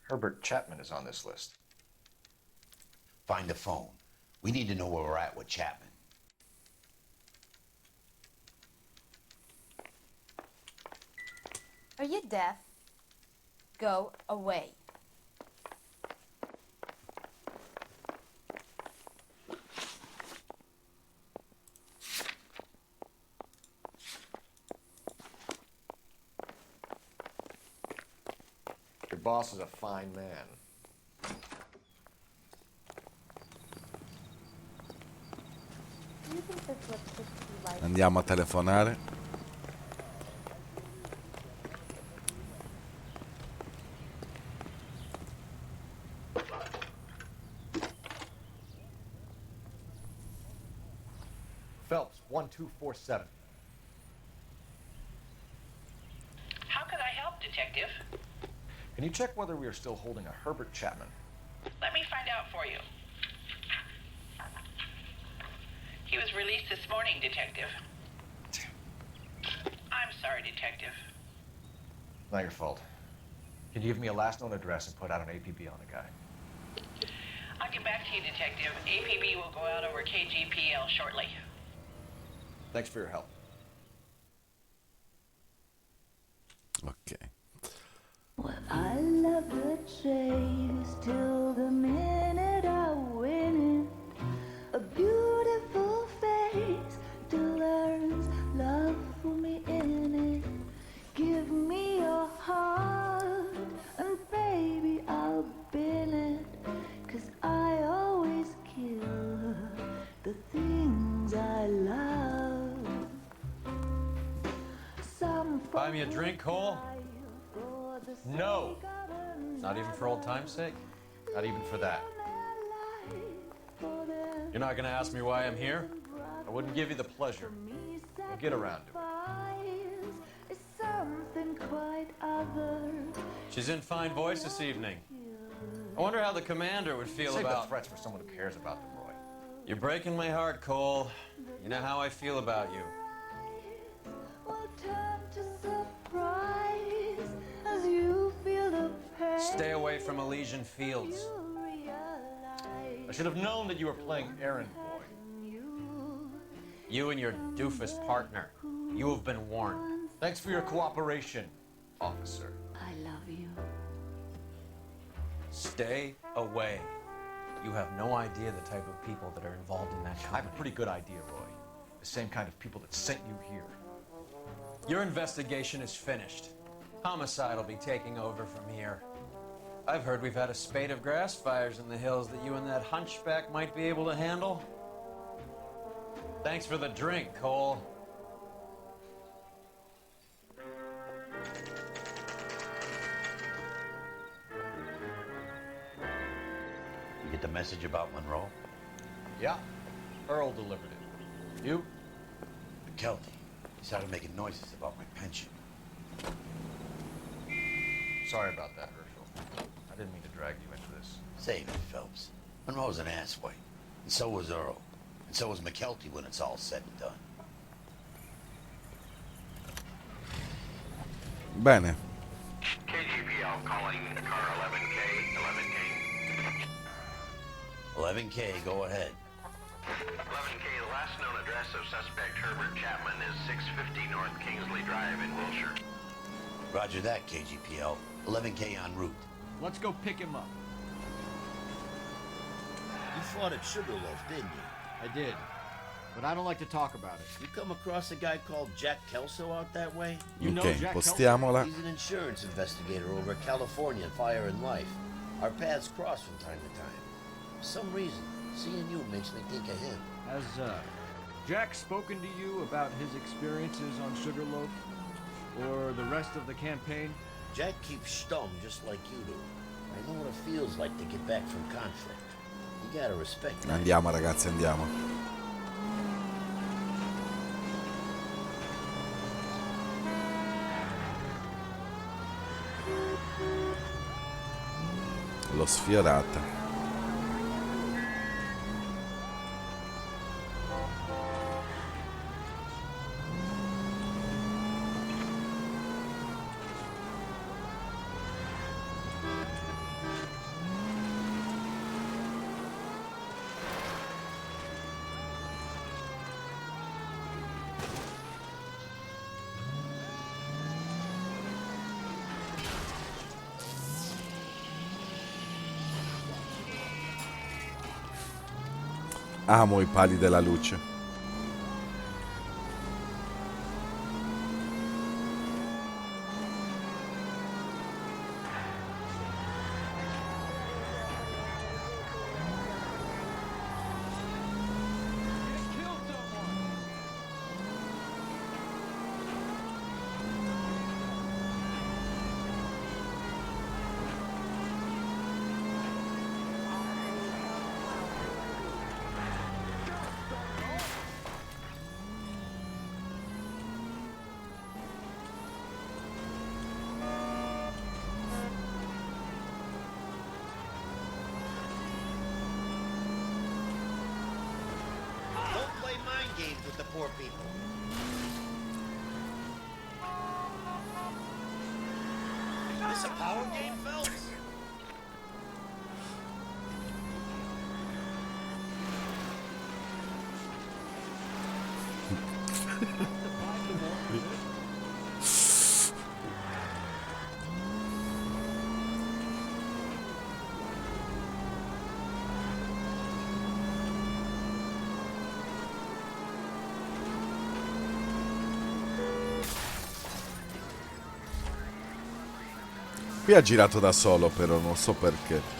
Herbert Chapman is on this list. Find the phone. We need to know where we're at with Chapman. Are you deaf? Go away. Your boss is a fine man. Do you think this lipstick would be like? Andiamo a telefonare. Phelps, 1247. How could I help, Detective? Can you check whether we are still holding a Herbert Chapman? Let me find out for you. He was released this morning, Detective. I'm sorry, Detective. Not your fault. Can you give me a last known address and put out an APB on the guy? I'll get back to you, Detective. APB will go out over KGPL shortly. Thanks for your help. Ok. Well, I love the chase till the minute I win it. A beautiful face delivers love for me in it. Give me your heart and baby I'll bin it. 'Cause I always kill the things I love. Some Buy me a drink, Cole? No. Not even for old time's sake? Not even for that. You're not gonna ask me why I'm here? I wouldn't give you the pleasure. We'll get around to it. Something quite other. She's in fine voice this evening. I wonder how the commander would feel Save about the threats for someone who cares about them, Roy. You're breaking my heart, Cole. You know how I feel about you. Will turn to surprise as you feel the pain. Stay away from Elysian Fields. I should have known that you were playing errand boy. You and your doofus partner. You have been warned. Thanks for your cooperation, officer. I love you. Stay away. You have no idea the type of people that are involved in that I company. have a pretty good idea, Roy. The same kind of people that sent you here. Your investigation is finished. Homicide will be taking over from here. I've heard we've had a spate of grass fires in the hills that you and that hunchback might be able to handle. Thanks for the drink, Cole. You get the message about Monroe? Yeah, Earl delivered it. You? McKelty. He started making noises about my pension. Sorry about that, Herschel. I didn't mean to drag you into this. Save it, Phelps. Monroe's an asswipe. And so was Earl. And so was McKelty when it's all said and done. Bene. KGPL calling car 11K, 11K. 11K, go ahead. 11K, the last known address of suspect Herbert Chapman is 650 North Kingsley Drive in Wilshire. Roger that, KGPL. 11K en route. Let's go pick him up. You fought at Sugarloaf, didn't you? I did, but I don't like to talk about it. You come across a guy called Jack Kelso out that way? You know Ok, Jack postiamola. He's an insurance investigator over at California Fire and Life. Our paths cross from time to time. For some reason, seeing you makes me think of him. Has Jack spoken to you about his experiences on Sugarloaf or the rest of the campaign? Jack keeps stum just like you do. I know what it feels like to get back from conflict. You gotta respect that. Andiamo ragazzi, andiamo. L'ho sfiorata. Amo i pali della luce. Don't play mind games with the poor people. Is this a power game, Phelps? Qui ha girato da solo però, non so perché.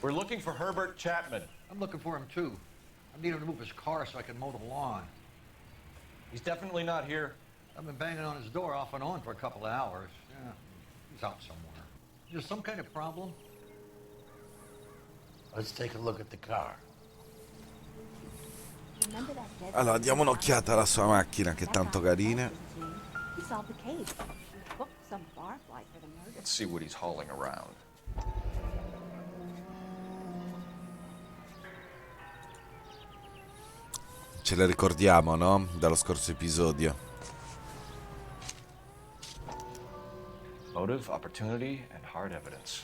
We're looking for Herbert Chapman. I'm looking for him too. I need him to move his car so I can mow the lawn. He's definitely not here. I've been banging on his door off and on for a couple of hours. Yeah, he's out somewhere. Is there some kind of problem? Let's take a look at the car. Allora, diamo un'occhiata alla sua macchina, che è tanto carina. He solved the case. He booked some barfly for the murder. Let's see what he's hauling around. Ce le ricordiamo, no? Dallo scorso episodio. Motive, opportunity, and hard evidence.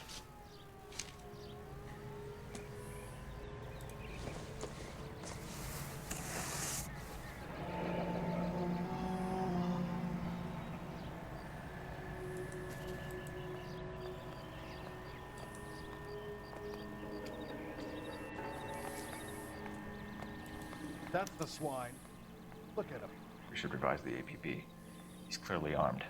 That's the swine. Look at him. We should revise the APB. He's clearly armed.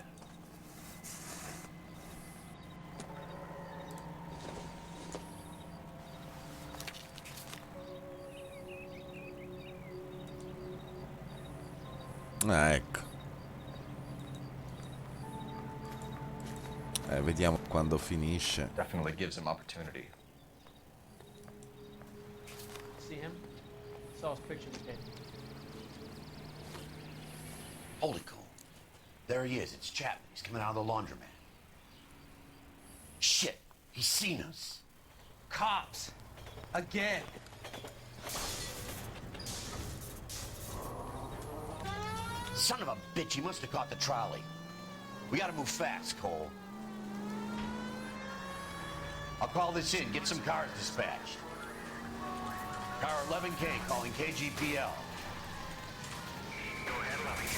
Ah, ecco. Vediamo quando finisce. Definitely gives him opportunity. See him? Saw his picture in the paper. Holy cow. There he is. It's Chapman. He's coming out of the laundromat. Shit. He's seen us. Cops. Again. Son of a bitch. He must have caught the trolley. We gotta move fast, Cole. I'll call this in. Get some cars dispatched. Car 11K calling KGPL. Go ahead, 11K.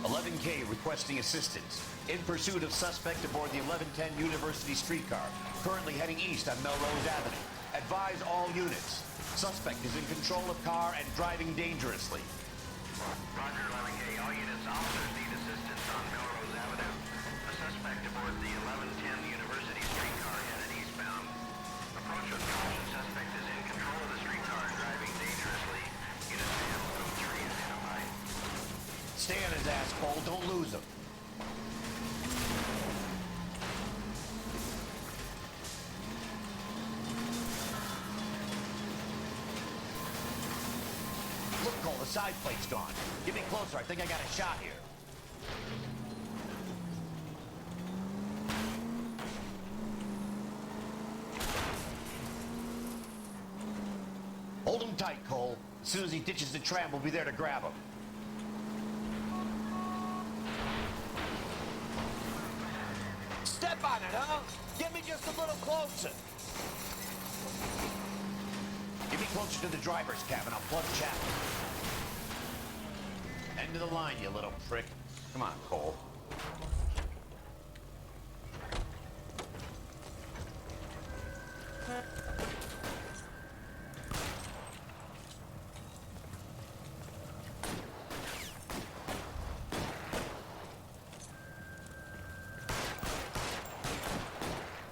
11K requesting assistance. In pursuit of suspect aboard the 1110 University streetcar. Currently heading east on Melrose Avenue. Advise all units. Suspect is in control of car and driving dangerously. Roger, 11K. All units, officers need assistance on Melrose Avenue. A suspect aboard the 1110 University streetcar headed eastbound. Approach with caution. Suspect is in control of the streetcar and driving dangerously. Units handle 3 identified. Stay on his ass, Cole. Don't lose him. Look, Cole, the side plate's gone. Get me closer. I think I got a shot here. Hold him tight, Cole. As soon as he ditches the tram, we'll be there to grab him. Step on it, huh? Get me just a little closer. Get me closer to the driver's cabin. I'll plug Chapman. End of the line, you little prick. Come on, Cole.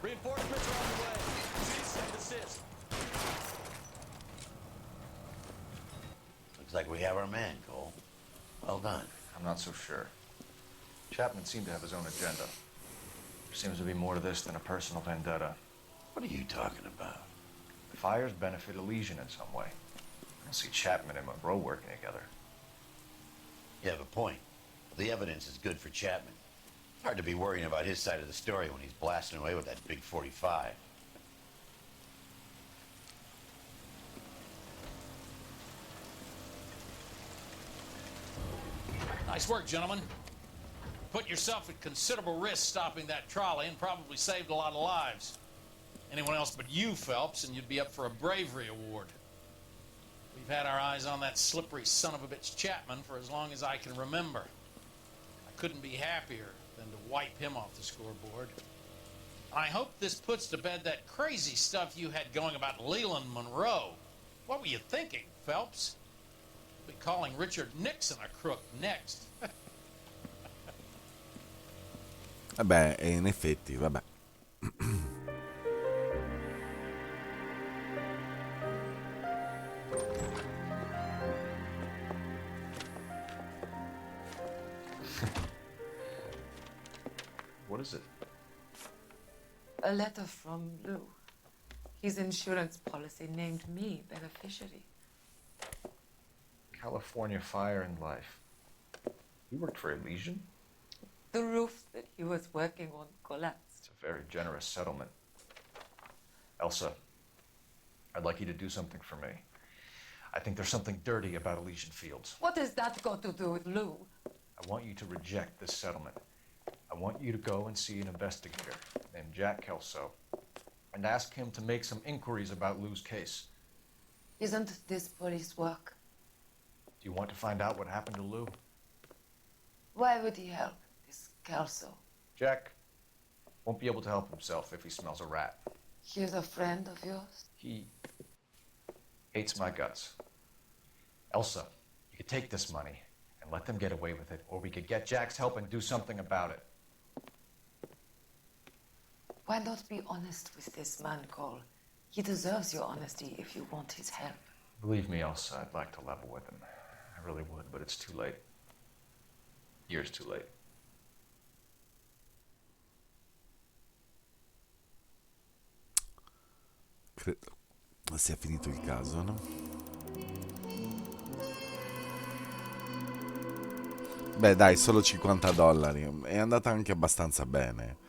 Reinforcements are on the way. Cease and desist. Looks like we have our man, Cole. Well done. I'm not so sure. Chapman seemed to have his own agenda. There seems to be more to this than a personal vendetta. What are you talking about? The fires benefit Elysian in some way. I don't see Chapman and Monroe working together. You have a point. The evidence is good for Chapman. It's hard to be worrying about his side of the story when he's blasting away with that big 45. Nice work, gentlemen. Put yourself at considerable risk stopping that trolley and probably saved a lot of lives. Anyone else but you, Phelps, and you'd be up for a bravery award. We've had our eyes on that slippery son of a bitch Chapman for as long as I can remember. I couldn't be happier than to wipe him off the scoreboard. I hope this puts to bed that crazy stuff you had going about Leland Monroe. What were you thinking, Phelps? We'll be calling Richard Nixon a crook next. Vabbè, e in effetti, vabbè. What is it? A letter from Lou. His insurance policy named me beneficiary. California Fire and Life. He worked for Elysian? The roof that he was working on collapsed. It's a very generous settlement. Elsa, I'd like you to do something for me. I think there's something dirty about Elysian Fields. What has that got to do with Lou? I want you to reject this settlement. I want you to go and see an investigator named Jack Kelso and ask him to make some inquiries about Lou's case. Isn't this police work? Do you want to find out what happened to Lou? Why would he help this Kelso? Jack won't be able to help himself if he smells a rat. He's a friend of yours? He hates my guts. Elsa, you could take this money and let them get away with it, or we could get Jack's help and do something about it. Why not be honest with this man, Cole? He deserves your honesty if you want his help. Believe me, Elsa, I'd like to level with him. I really would, but it's too late. Years too late. Credo sia finito il caso, no? Beh, dai, solo $50. È andata anche abbastanza bene.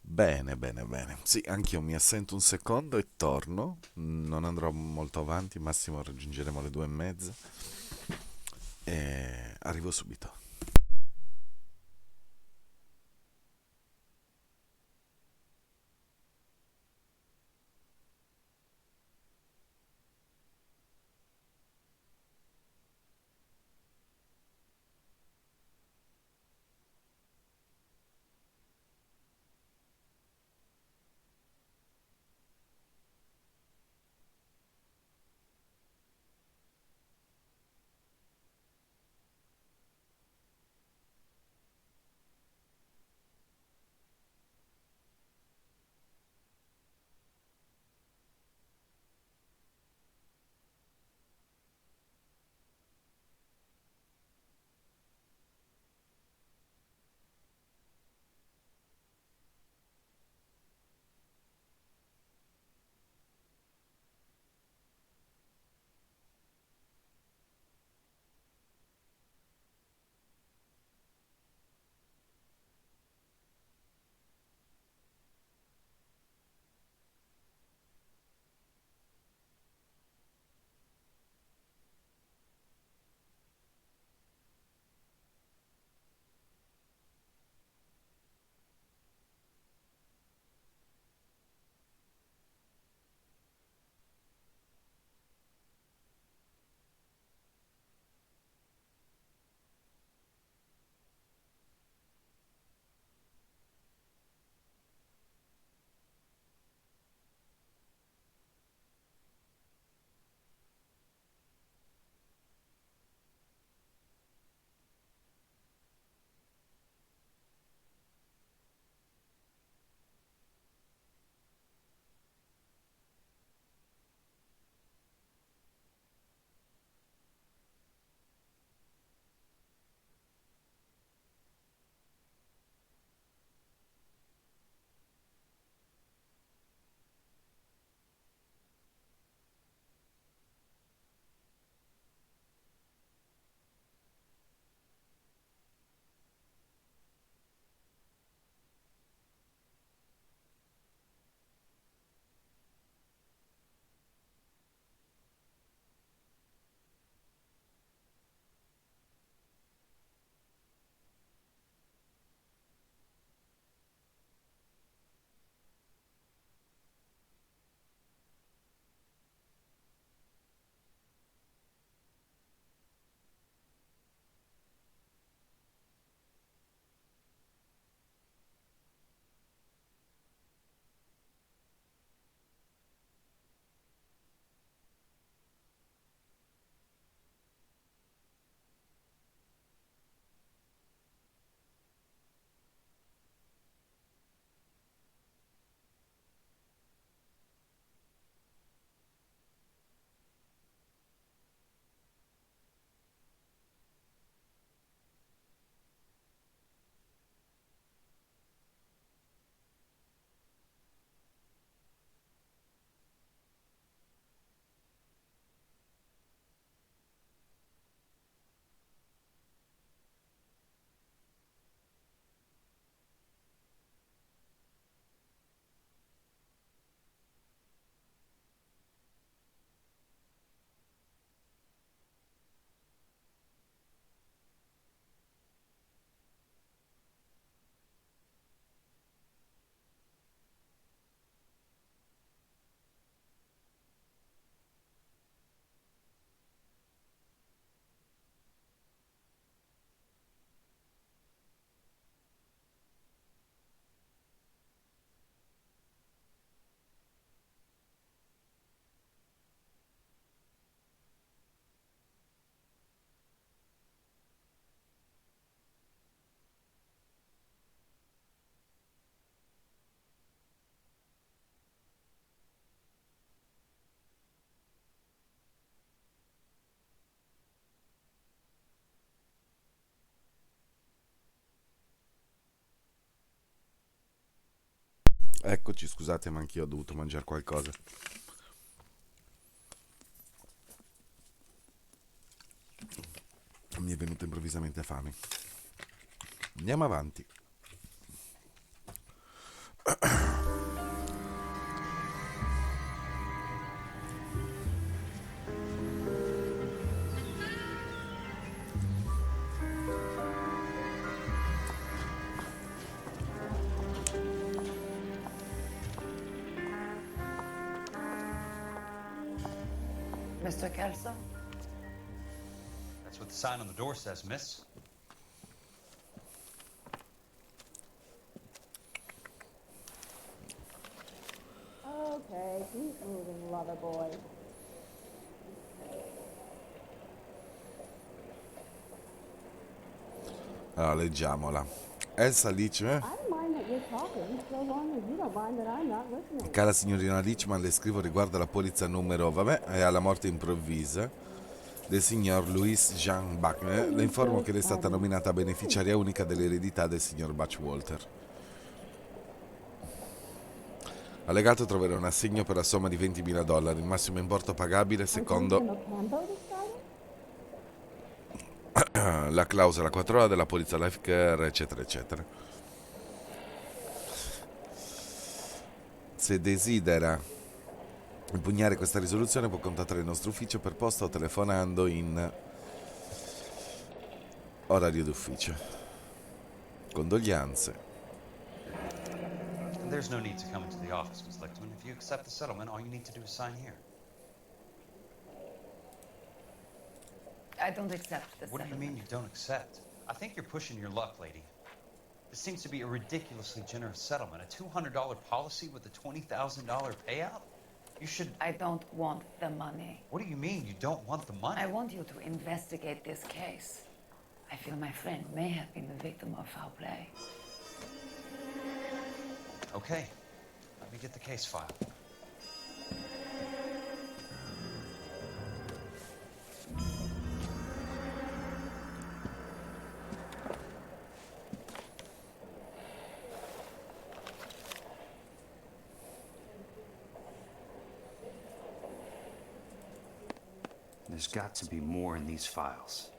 Bene, bene, bene. Sì, anch'io mi assento un secondo e torno. Non andrò molto avanti, massimo raggiungeremo le 2:30. E arrivo subito. Eccoci, scusate, ma anch'io ho dovuto mangiare qualcosa. Mi è venuta improvvisamente fame. Andiamo avanti. Mr. Kelso? That's what the sign on the door says, miss. Okay, keep moving, lover boy. Allora, leggiamola. Elsa dice: I don't mind that you're talking, so long as you don't mind that I'm not listening. cara signorina Lichman, le scrivo riguardo alla polizza numero, vabbè, e alla morte improvvisa del signor Louis Jean Buckner. Le informo che lei è stata nominata beneficiaria unica dell'eredità del signor Batchwalter. Allegato troverà un assegno per la somma di $20.000, il massimo importo pagabile secondo la clausola 4A della polizza Life Care, eccetera, eccetera. Se desidera impugnare questa risoluzione può contattare il nostro ufficio per posta o telefonando in orario d'ufficio. Condoglianze. There's no need to come into the office, Miss Lichtman. If you accept the settlement, all you need to do is sign here. I don't accept the What do you mean you don't accept? I think you're pushing your luck, lady. This seems to be a ridiculously generous settlement. A $200 policy with a $20,000 payout? You should... I don't want the money. What do you mean you don't want the money? I want you to investigate this case. I feel my friend may have been the victim of foul play. Okay. Let me get the case file. There's got to be more in these files.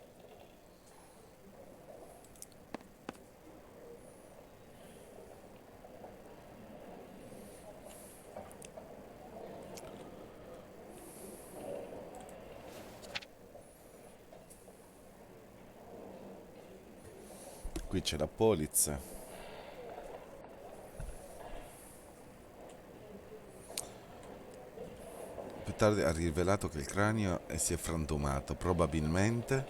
Qui c'è la polizza. Più tardi ha rivelato che il cranio si è frantumato, probabilmente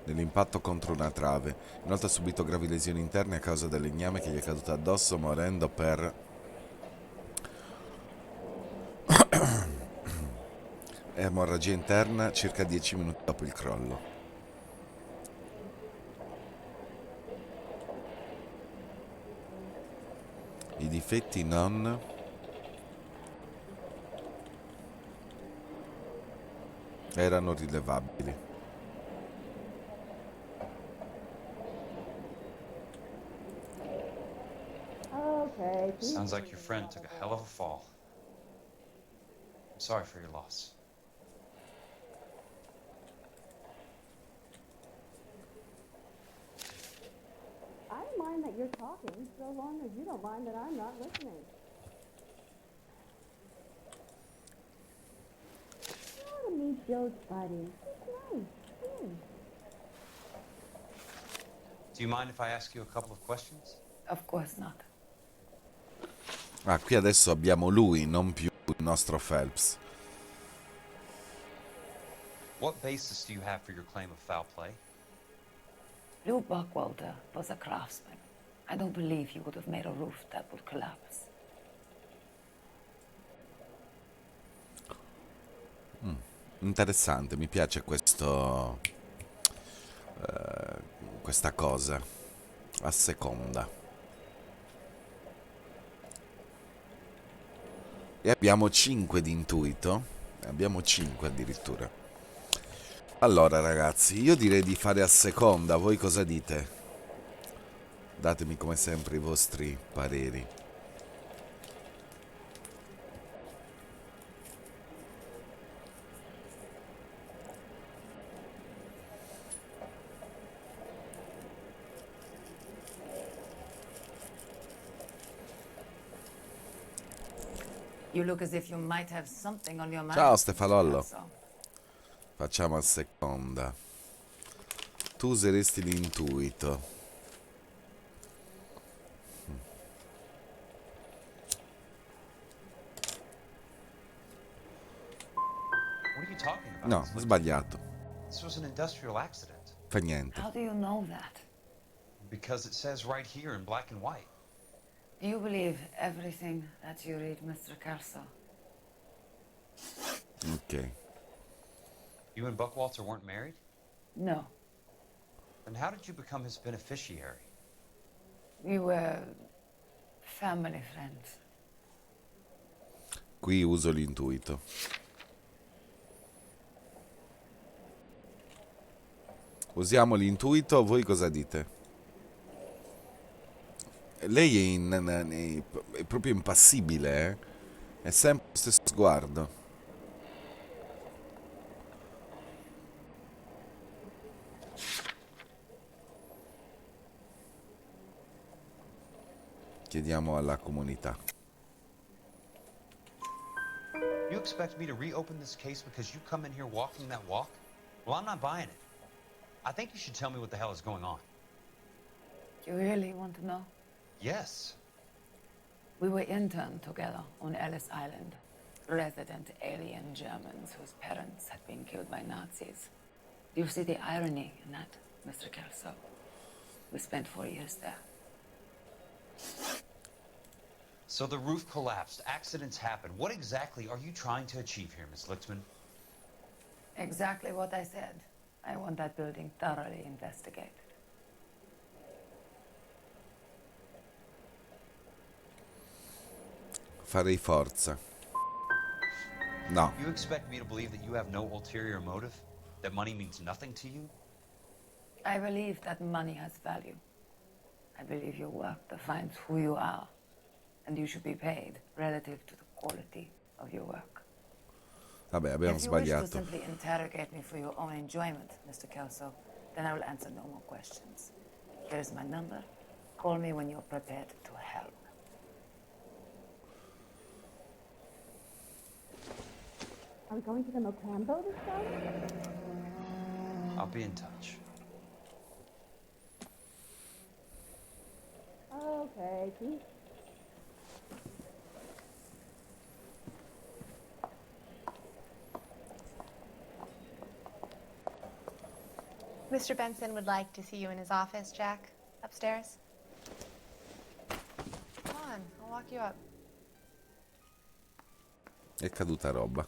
nell'impatto contro una trave. Inoltre ha subito gravi lesioni interne a causa del legname che gli è caduto addosso, morendo per emorragia interna circa 10 minuti dopo il crollo. I difetti non erano rilevabili. Okay, keep Sounds like your friend took a hell of a fall. I'm sorry for your loss. I don't mind that you're talking, so long as you don't mind that I'm not listening. You want to meet Joe's buddy. He's nice. Really. Do you mind if I ask you a couple of questions? Of course not. Ah, qui adesso abbiamo lui, non più il nostro Phelps. What basis do you have for your claim of foul play? Lou Buckwalter was a craftsman. I don't believe he would have made a roof that would collapse. Interessante, mi piace questo questa cosa a seconda. E abbiamo 5 di intuito, abbiamo 5 addirittura. Allora ragazzi, io direi di fare a seconda, voi cosa dite? Datemi come sempre i vostri pareri. You look as if you might have something on your mind. Ciao Mr. Stefalollo. Kelso. Facciamo a seconda. Tu useresti l'intuito. What are you talking about? No, It's like- sbagliato. This was an industrial accident. Fa niente. How do you know that? Because it says right here in black and white. Do you believe everything that you read, Mr. Kelso? Ok. You and Buckwalter weren't married? No. Then how did you become his beneficiary? We were family friends. Qui uso l'intuito. Usiamo l'intuito, voi cosa dite? Lei è proprio impassibile, eh? È sempre lo stesso sguardo. Chiediamo alla comunità. You expect me to reopen this case because you come in here walking that walk? Well, I'm not buying it. I think you should tell me what the hell is going on. You really want to know? Yes. We were interned together on Ellis Island. Resident alien Germans whose parents had been killed by Nazis. Do you see the irony in that, Mr. Kelso? We spent 4 years there. So the roof collapsed, accidents happen. What exactly are you trying to achieve here, Miss Lichtman? Exactly what I said. I want that building thoroughly investigated. Farei forza. No. You expect me to believe that you have no ulterior motive? That money means nothing to you? I believe that money has value. I believe your work defines who you are, and you should be paid relative to the quality of your work. Vabbè, abbiamo If you wish to sbagliato. simply interrogate me for your own enjoyment, Mr. Kelso, then I will answer no more questions. Here is my number. Call me when you're prepared to help. Are we going to the Mocambo this time? I'll be in touch. Okay, Pete. Mr. Benson would like to see you in his office, Jack. Upstairs. Come on, I'll walk you up. È caduta roba.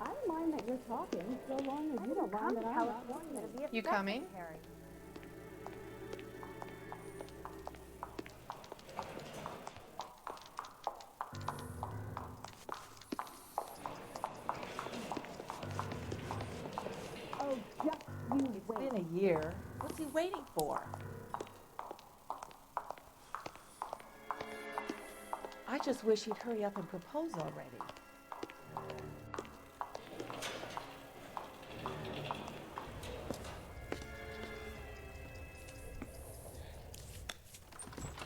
I don't mind that you're talking, so long as you don't mind that I'm not listening. You coming? Oh, just you wait. It's been a year. What's he waiting for? I just wish he'd hurry up and propose already.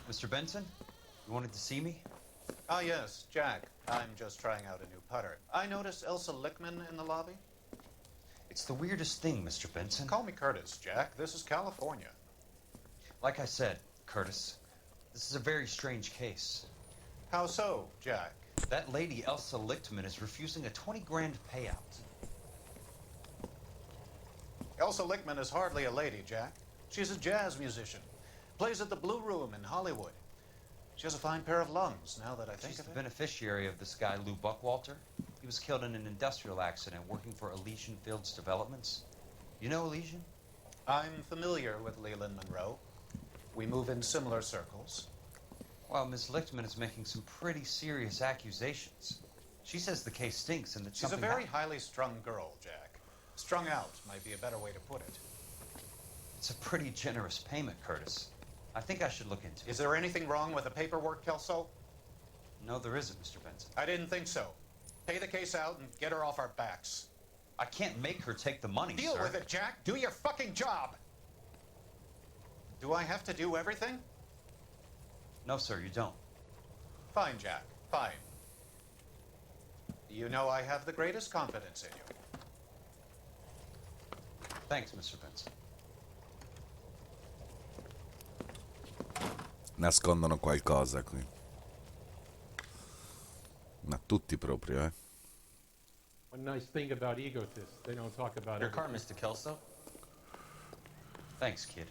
Mr. Benson, you wanted to see me? Ah, yes, Jack. I'm just trying out a new putter. I noticed Elsa Lichtman in the lobby. It's the weirdest thing, Mr. Benson. Call me Curtis, Jack. This is California. Like I said, Curtis, this is a very strange case. How so, Jack? That lady, Elsa Lichtman, is refusing a 20 grand payout. Elsa Lichtman is hardly a lady, Jack. She's a jazz musician. Plays at the Blue Room in Hollywood. She has a fine pair of lungs, now that I think She's of the it. beneficiary of this guy, Lou Buckwalter. He was killed in an industrial accident working for Elysian Fields Developments. You know Elysian? I'm familiar with Leland Monroe. We move in similar circles. Well, Miss Lichtman is making some pretty serious accusations. She says the case stinks and that She's a something very happened. highly strung girl, Jack. Strung out might be a better way to put it. It's a pretty generous payment, Curtis. I think I should look into it. Is there anything wrong with the paperwork, Kelso? No, there isn't, Mr. Benson. I didn't think so. Pay the case out and get her off our backs. I can't make her take the money, Deal sir. with it, Jack. Do your fucking job. Do I have to do everything? No, sir, you don't. Fine, Jack. Fine. You know I have the greatest confidence in you. Thanks, Mr. Benson. Nascondono qualcosa qui. Ma tutti proprio, eh. One nice thing about egotists, they don't talk about Your car, everything. Mr. Kelso? Thanks, kid.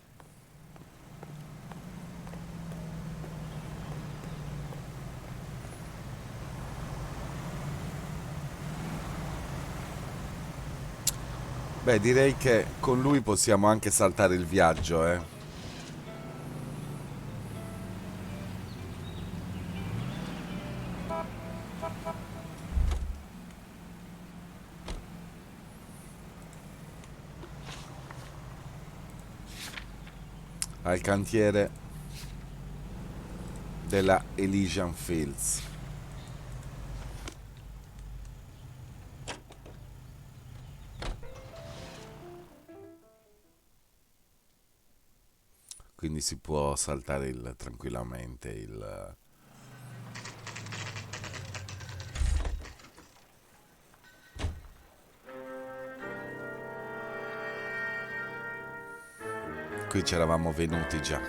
Beh, direi che con lui possiamo anche saltare il viaggio, eh. Al cantiere della Elysian Fields. Quindi si può saltare tranquillamente il... Qui ci eravamo venuti già.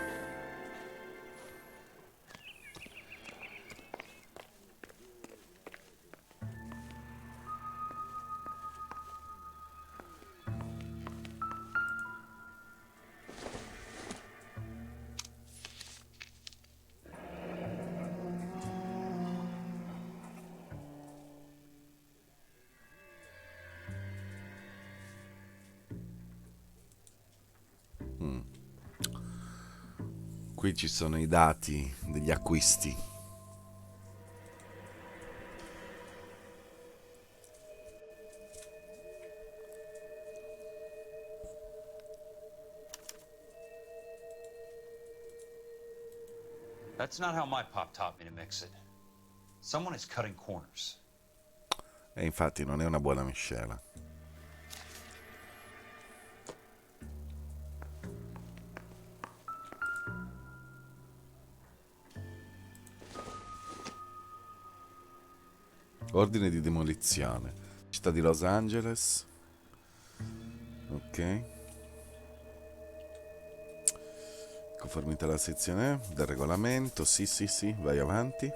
Qui ci sono i dati degli acquisti. That's not how my pop taught me to mix it. Someone is cutting corners. E infatti non è una buona miscela. Ordine di demolizione. Città di Los Angeles. Ok. Conformità alla sezione del regolamento. Sì, sì, sì, vai avanti.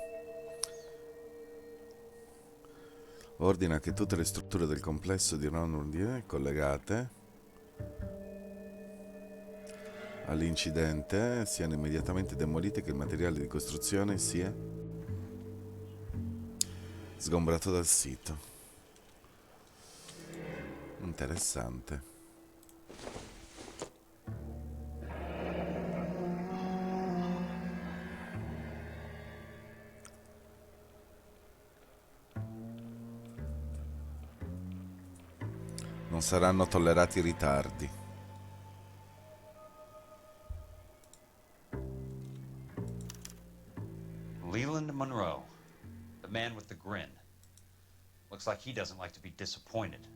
Ordina che tutte le strutture del complesso di Noire collegate all'incidente siano immediatamente demolite e che il materiale di costruzione sia sgombrato dal sito. Interessante. Non saranno tollerati ritardi. Leland Monroe, the man with the grin. Looks like he doesn't like to be disappointed.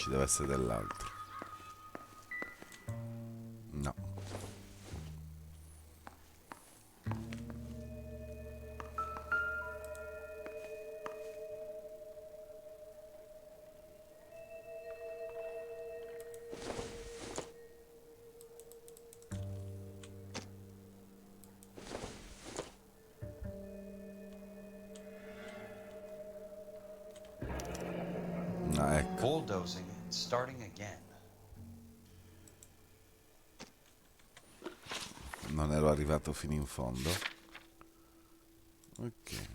Ci deve essere dell'altro. No. No, ecco. Bulldozing and starting again. Non ero arrivato fino in fondo. Ok.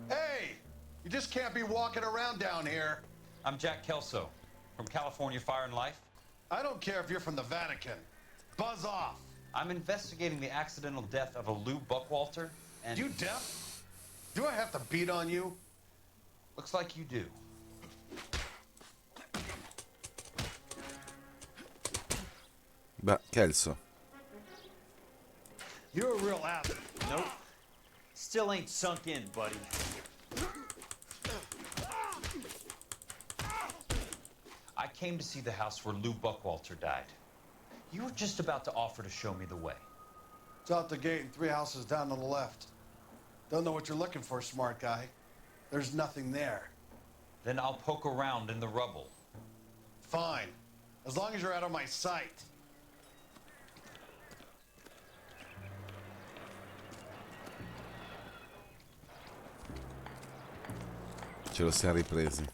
Hey! You just can't be walking around down here. I'm Jack Kelso from California Fire and Life. I don't care if you're from the Vatican. Buzz off. I'm investigating the accidental death of a Lou Buckwalter, and... You deaf? Do I have to beat on you? Looks like you do. Beh, Kelso. You're a real ass. Nope. Still ain't sunk in, buddy. I came to see the house where Lou Buckwalter died. You were just about to offer to show me the way. It's out the gate and 3 houses down on the left. Don't know what you're looking for, smart guy. There's nothing there. Then I'll poke around in the rubble. Fine. As long as you're out of my sight. Ce lo siamo ripresi.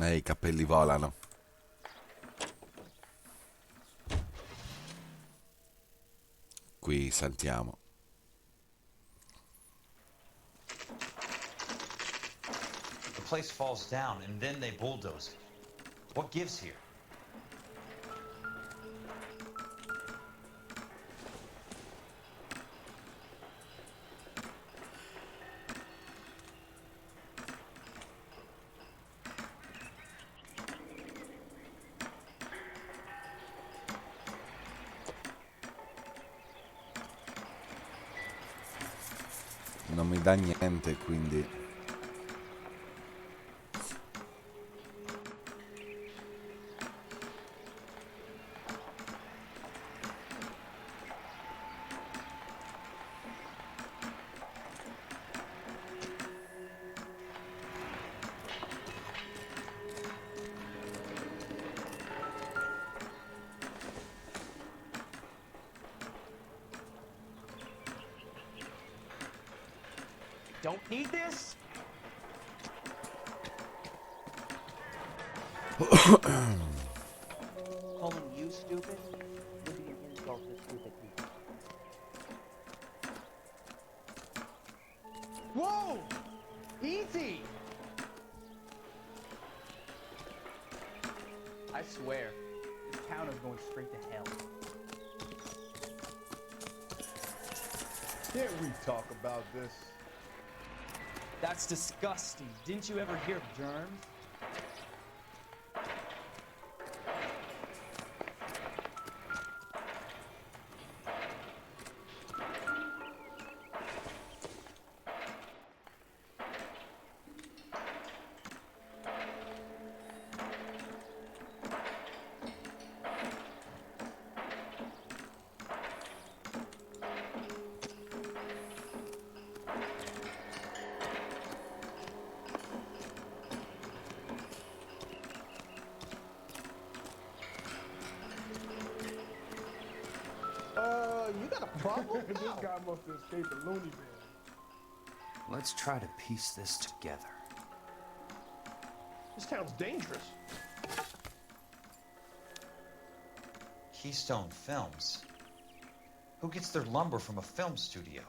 I capelli volano. Qui saltiamo. The place falls down and then they bulldoze it. What gives here? Non mi dà niente, quindi... Don't need this? Calling you stupid would be an insult to stupid people. Whoa! Easy! I swear, this town is going straight to hell. Can't we talk about this? That's disgusting. Didn't you ever hear of germs? You got a problem? This guy must have escaped a loony bin. Let's try to piece this together. This town's dangerous. Keystone Films. Who gets their lumber from a film studio?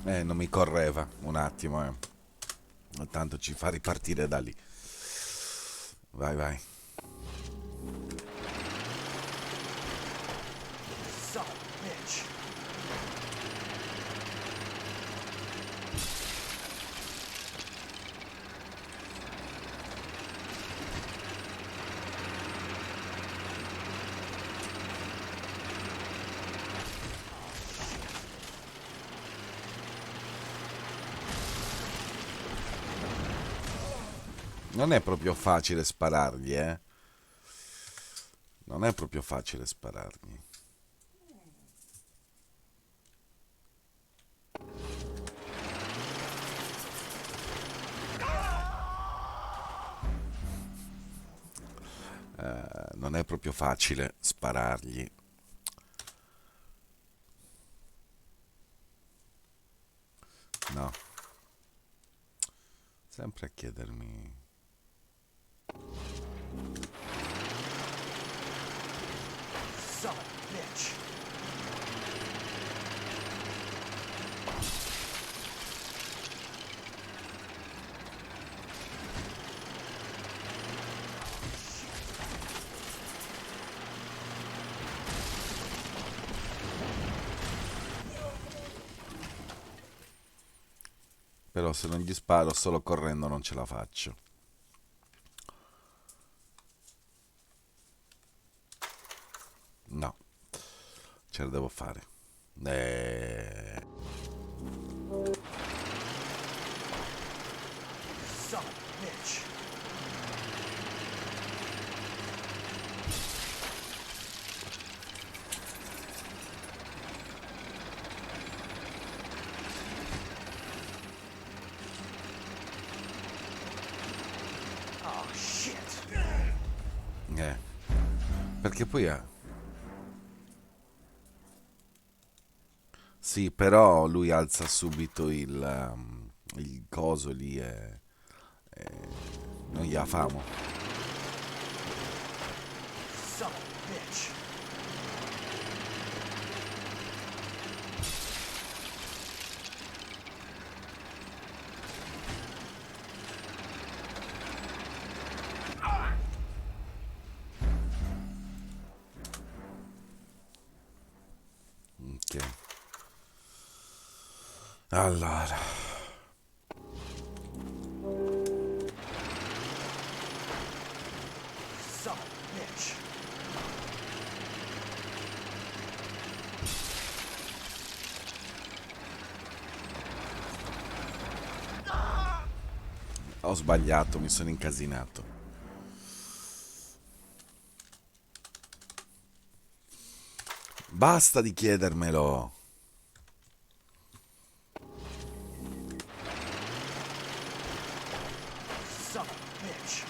Non mi correva un attimo, Tanto ci fa ripartire da lì. Vai, vai. Son of a bitch. Non è proprio facile sparargli, eh. Non è proprio facile sparargli. Non è proprio facile sparargli. No. Sempre a chiedermi. Son of a bitch. Però se non gli sparo solo correndo non ce la faccio. No. Ce la devo fare. Son of a bitch. Oh shit. Perché poi sì, però lui alza subito il coso lì e non gli ha famo. Son of a bitch. Ok. Allora. Son of a bitch. Ho sbagliato, mi sono incasinato. Basta di chiedermelo. Son of a bitch.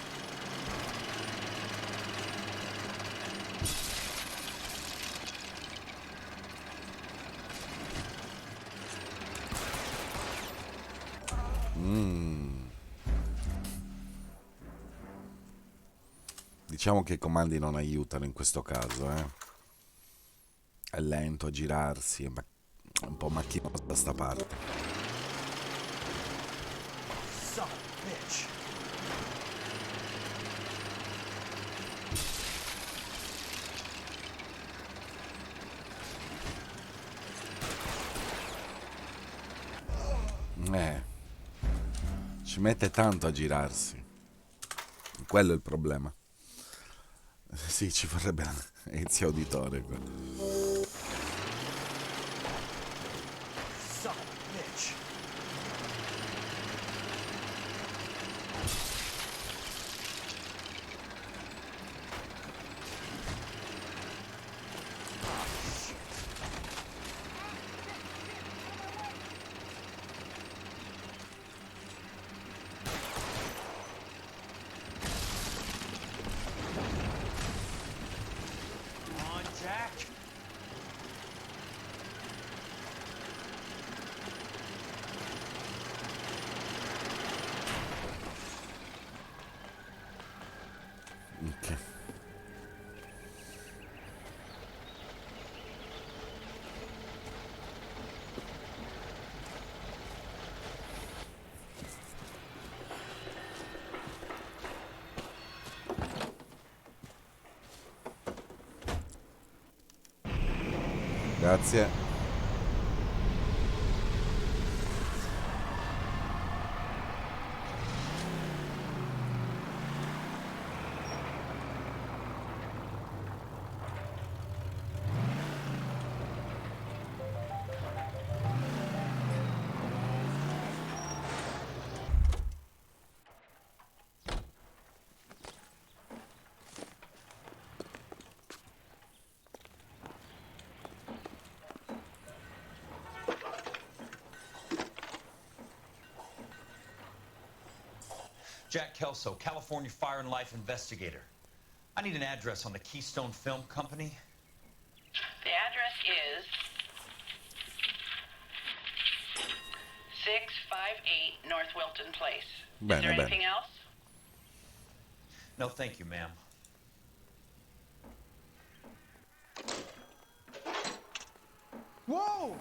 Diciamo che i comandi non aiutano in questo caso, eh. È lento a girarsi, ma è un po' macchinoso da sta parte. Son of a bitch. Ci mette tanto a girarsi. Quello è il problema. Sì, ci vorrebbe Ezio Auditore qua. Son of a bitch. On, Jack. Grazie. Jack Kelso, California Fire and Life investigator. I need an address on the Keystone Film Company. The address is 658 North Wilton Place. Bene, Is there bene. anything else? No, thank you, ma'am. Whoa!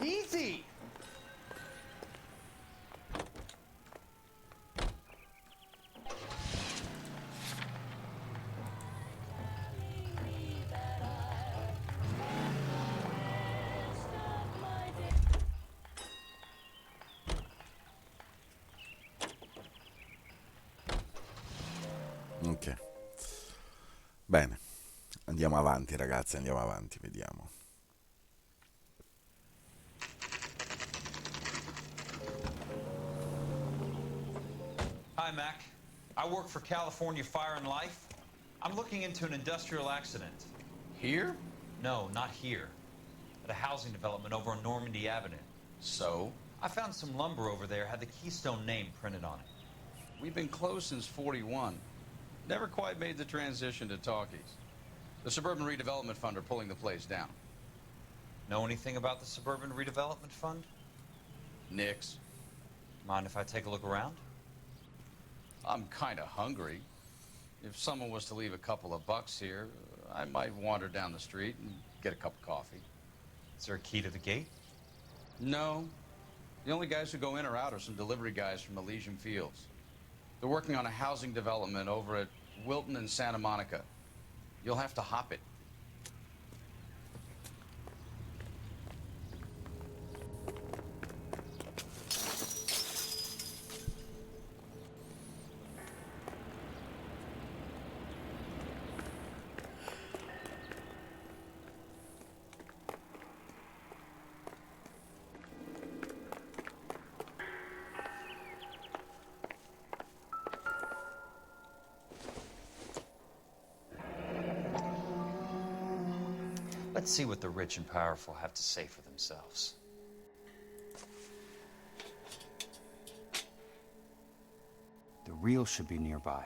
Easy! Ok. Bene. Andiamo avanti, ragazzi, andiamo avanti, vediamo. Hi, Mac. I work for California Fire and Life. I'm looking into an industrial accident. Here? No, not here. At a housing development over on Normandy Avenue. So? I found some lumber over there, had the Keystone name printed on it. We've been closed since 41. Never quite made the transition to talkies. The Suburban Redevelopment Fund are pulling the place down. Know anything about the Suburban Redevelopment Fund? Nix. Mind if I take a look around? I'm kind of hungry. If someone was to leave a couple of bucks here, I might wander down the street and get a cup of coffee. Is there a key to the gate? No. The only guys who go in or out are some delivery guys from Elysian Fields. They're working on a housing development over at Wilton and Santa Monica. You'll have to hop it. Let's see what the rich and powerful have to say for themselves. The real should be nearby.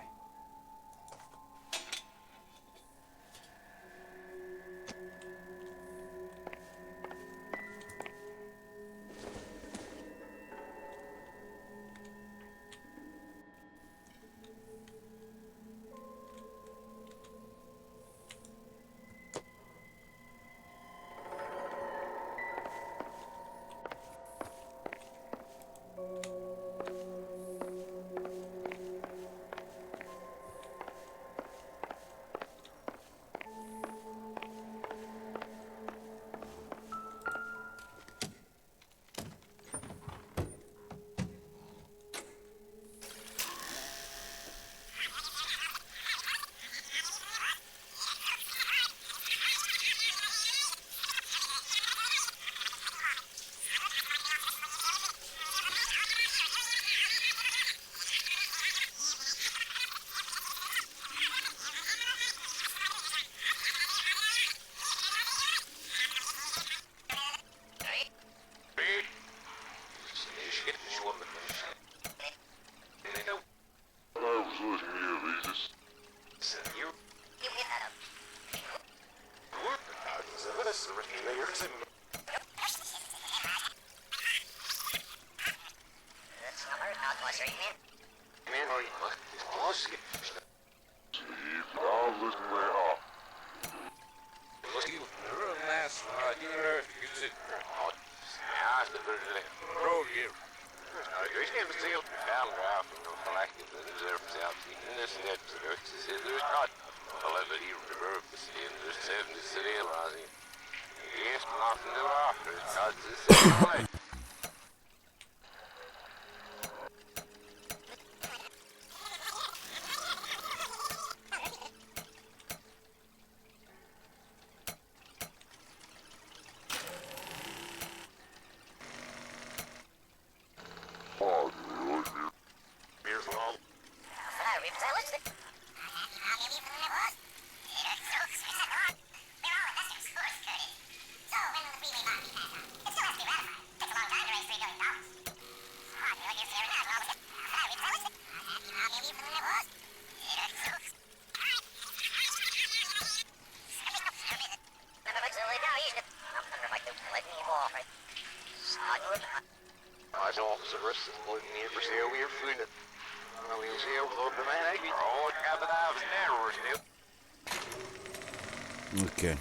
Ok,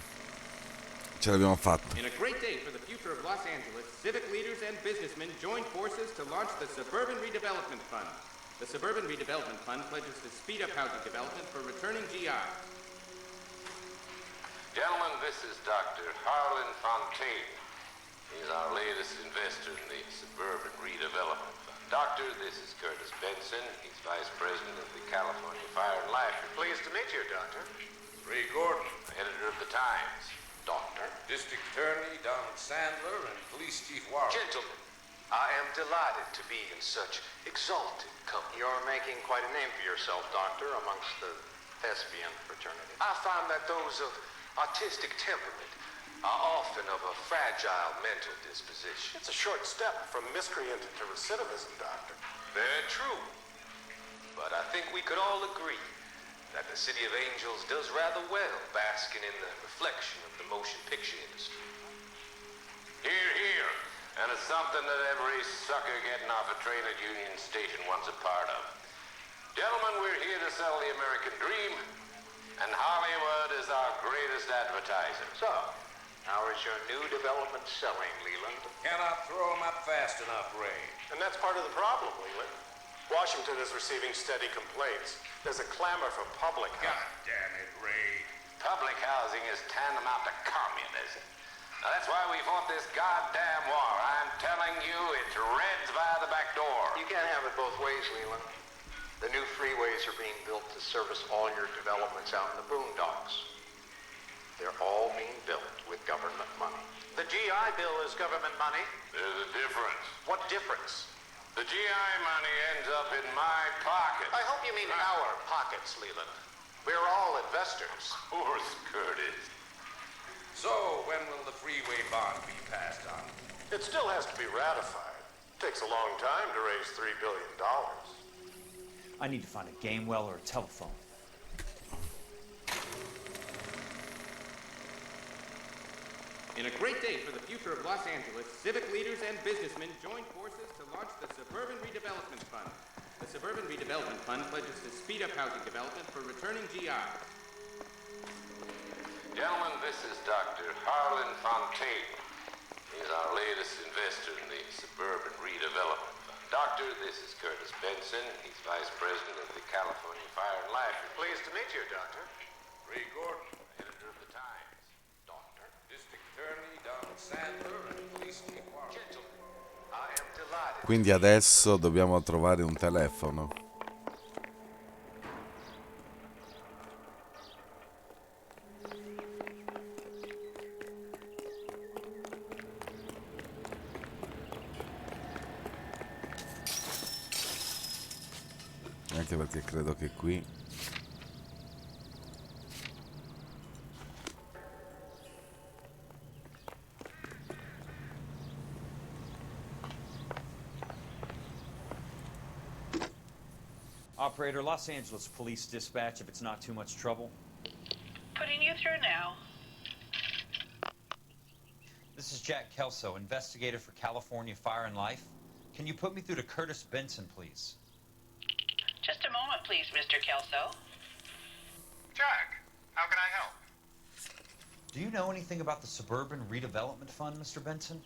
ce l'abbiamo fatta. In a great day for the future of Los Angeles, civic leaders and businessmen joined forces to launch the Suburban Redevelopment Fund. The Suburban Redevelopment Fund pledges to speed up housing development for returning GIs. Gentlemen, this is Dr. Harlan Fontaine. He's our latest investor in the Suburban Redevelopment Fund. Doctor, this is Curtis Benson. He's Vice President of the California Fire and Life. Pleased to meet you, Doctor. Ray Gordon, editor of the Times. Doctor. District Attorney Donald Sandler and Police Chief Warren. Gentlemen, I am delighted to be in such exalted company. You're making quite a name for yourself, Doctor, amongst the thespian fraternity. I find that those of artistic temperament are often of a fragile mental disposition. It's a short step from miscreant to recidivism, Doctor. Very true. But I think we could all agree that the City of Angels does rather well basking in the reflection of the motion picture industry. Here, here. And it's something that every sucker getting off a train at Union Station wants a part of. Gentlemen, we're here to sell the American dream, and Hollywood is our greatest advertiser. So, how is your new development selling, Leland? Cannot throw them up fast enough, Ray. And that's part of the problem, Leland. Washington is receiving steady complaints. There's a clamor for public God damn it, Ray. Public housing is tantamount to communism. Now, that's why we fought this goddamn war. I'm telling you, it's Reds via the back door. You can't have it both ways, Leland. The new freeways are being built to service all your developments out in the boondocks. They're all being built with government money. The GI Bill is government money. There's a difference. What difference? The GI money ends up in my pocket. I hope you mean our pockets, Leland. We're all investors. Of course, Curtis. So, when will the freeway bond be passed on? It still has to be ratified. It takes a long time to raise $3 billion. I need to find a game well or a telephone. In a great day for the future of Los Angeles, civic leaders and businessmen joined forces to launch the Suburban Redevelopment Fund. The Suburban Redevelopment Fund pledges to speed up housing development for returning GIs. Gentlemen, this is Dr. Harlan Fontaine. He's our latest investor in the Suburban Redevelopment Fund. Doctor, this is Curtis Benson. He's Vice President of the California Fire and Life. Pleased to meet you, Doctor. Ray Gordon, editor of the Times. Doctor. District Attorney Donald Sandler and Police Chief Warren. Gentlemen, I am delighted. Quindi adesso dobbiamo trovare un telefono. Anche perché credo che qui Operator, Los Angeles Police Dispatch, if it's not too much trouble. Putting you through now. This is Jack Kelso, investigator for California Fire and Life. Can you put me through to Curtis Benson, please? Just a moment, please, Mr. Kelso. Jack, how can I help? Do you know anything about the Suburban Redevelopment Fund, Mr. Benson?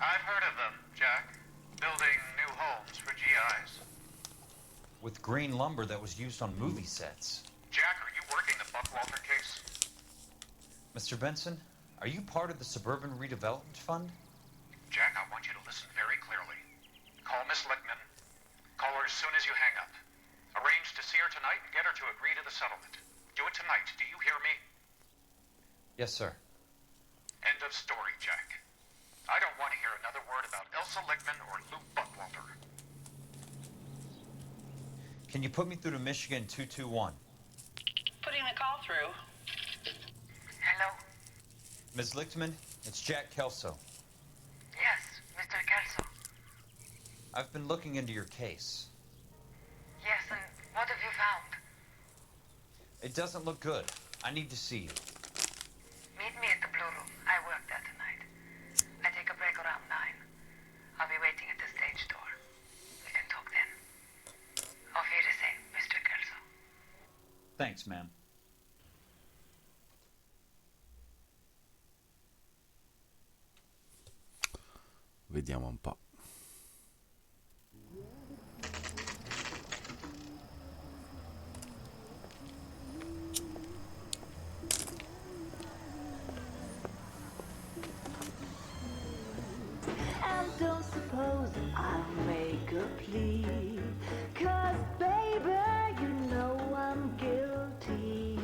I've heard of them, Jack. Building new homes for GIs. With green lumber that was used on movie sets. Jack, are you working the Buckwalter case? Mr. Benson, Are you part of the Suburban Redevelopment Fund? Jack, I want you to listen very clearly. Call Miss Lickman. Call her as soon as you hang up. Arrange to see her tonight and get her to agree to the settlement. Do it tonight. Do you hear me? Yes, sir. End of story, Jack. I don't want to hear another word about Elsa Lickman or Lou Buckwalter. Can you put me through to Michigan 221? Putting the call through. Hello? Ms. Lichtman, it's Jack Kelso. Yes, Mr. Kelso. I've been looking into your case. Yes, and what have you found? It doesn't look good. I need to see you. Meet me at the Blue Room. I work there tonight. I take a break around 9. I'll be waiting at the stage door. We can talk then. Auf Wiedersehen, Mr. Kelso. Thanks, ma'am. Vediamo un po'. And don't suppose I'll make a plea, 'cause baby, you know I'm guilty.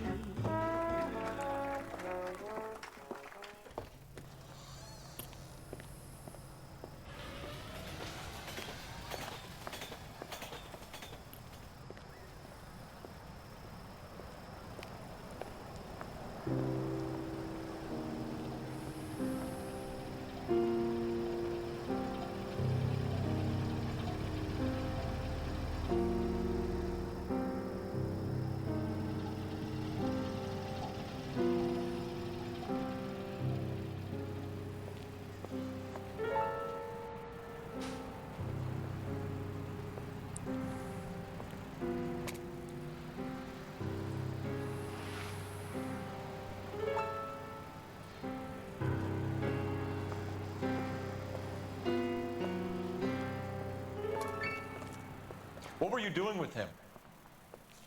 What were you doing with him?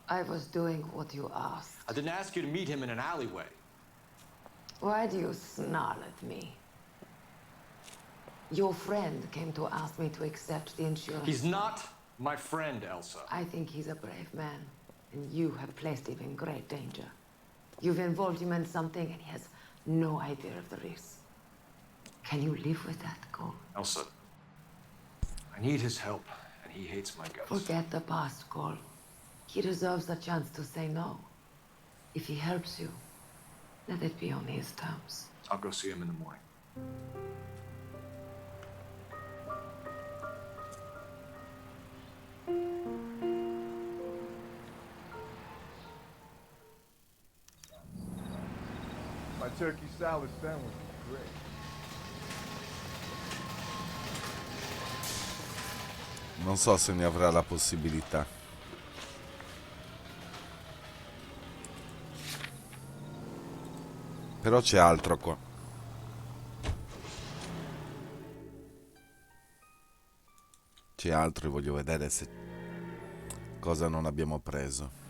I was doing what you asked. I didn't ask you to meet him in an alleyway. Why do you snarl at me? Your friend came to ask me to accept the insurance. He's not my friend, Elsa. I think he's a brave man, and you have placed him in great danger. You've involved him in something, and he has no idea of the risk. Can you live with that, Cole? Elsa, I need his help, and he hates my guts. Forget the past, Cole. He deserves a chance to say no. If he helps you, let it be on his terms. I'll go see him in the morning. My turkey salad sandwich is great. Non so se ne avrà la possibilità. Però c'è altro qua. C'è altro e voglio vedere se cosa non abbiamo preso.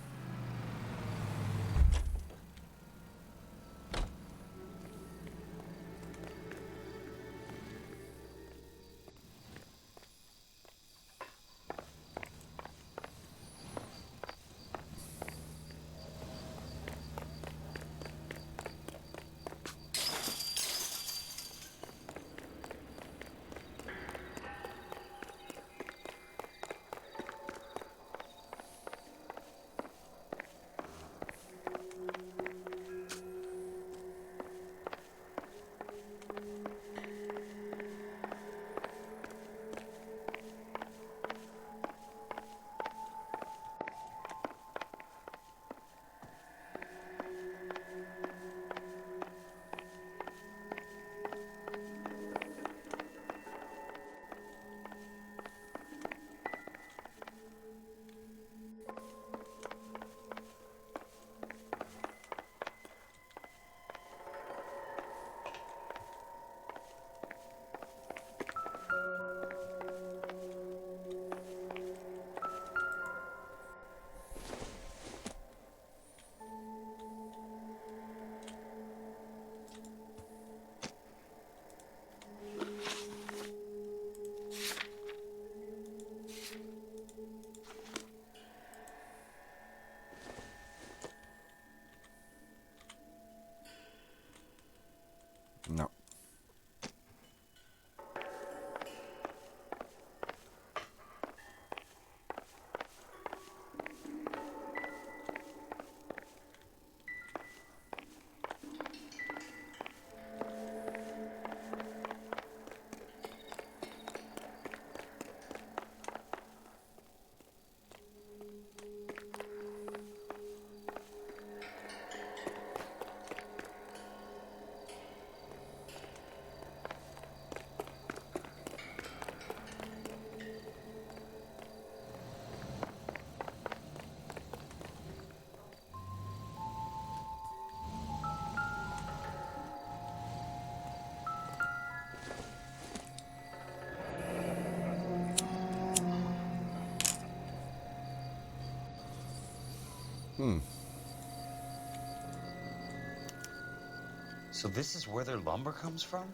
So this is where their lumber comes from?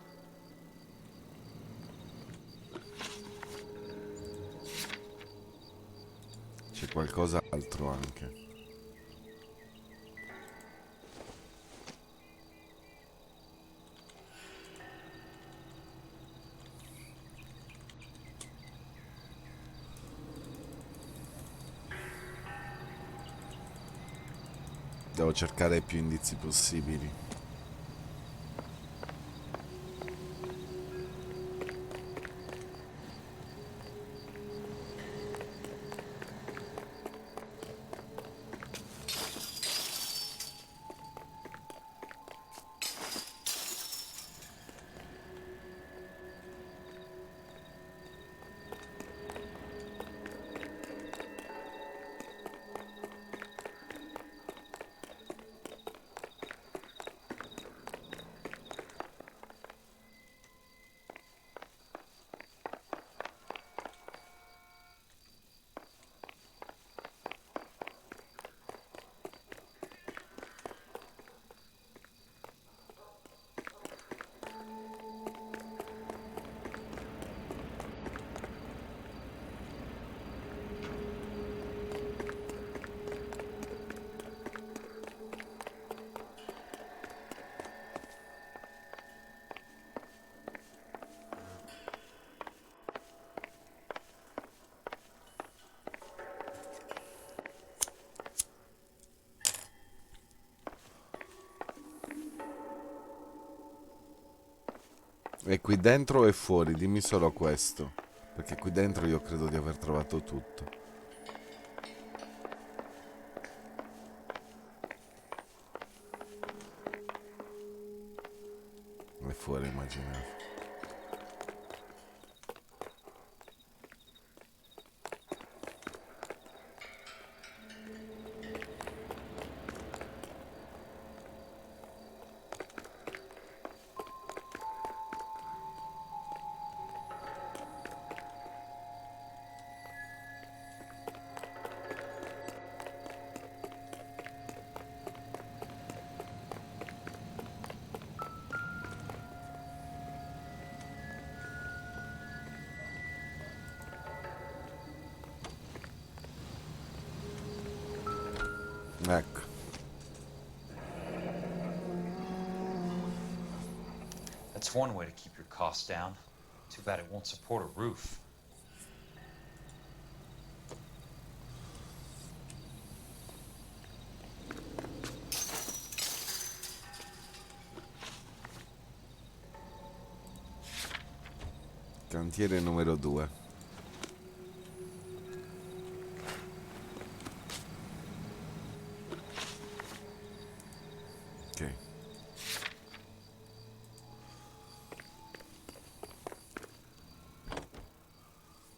C'è qualcos'altro anche. Devo cercare più indizi possibili. È qui dentro o è fuori? Dimmi solo questo. Perché qui dentro io credo di aver trovato tutto. È fuori, immaginavo. Ecco. That's one way to keep your costs down. Too bad it won't support a roof. Cantiere numero 2. Ok.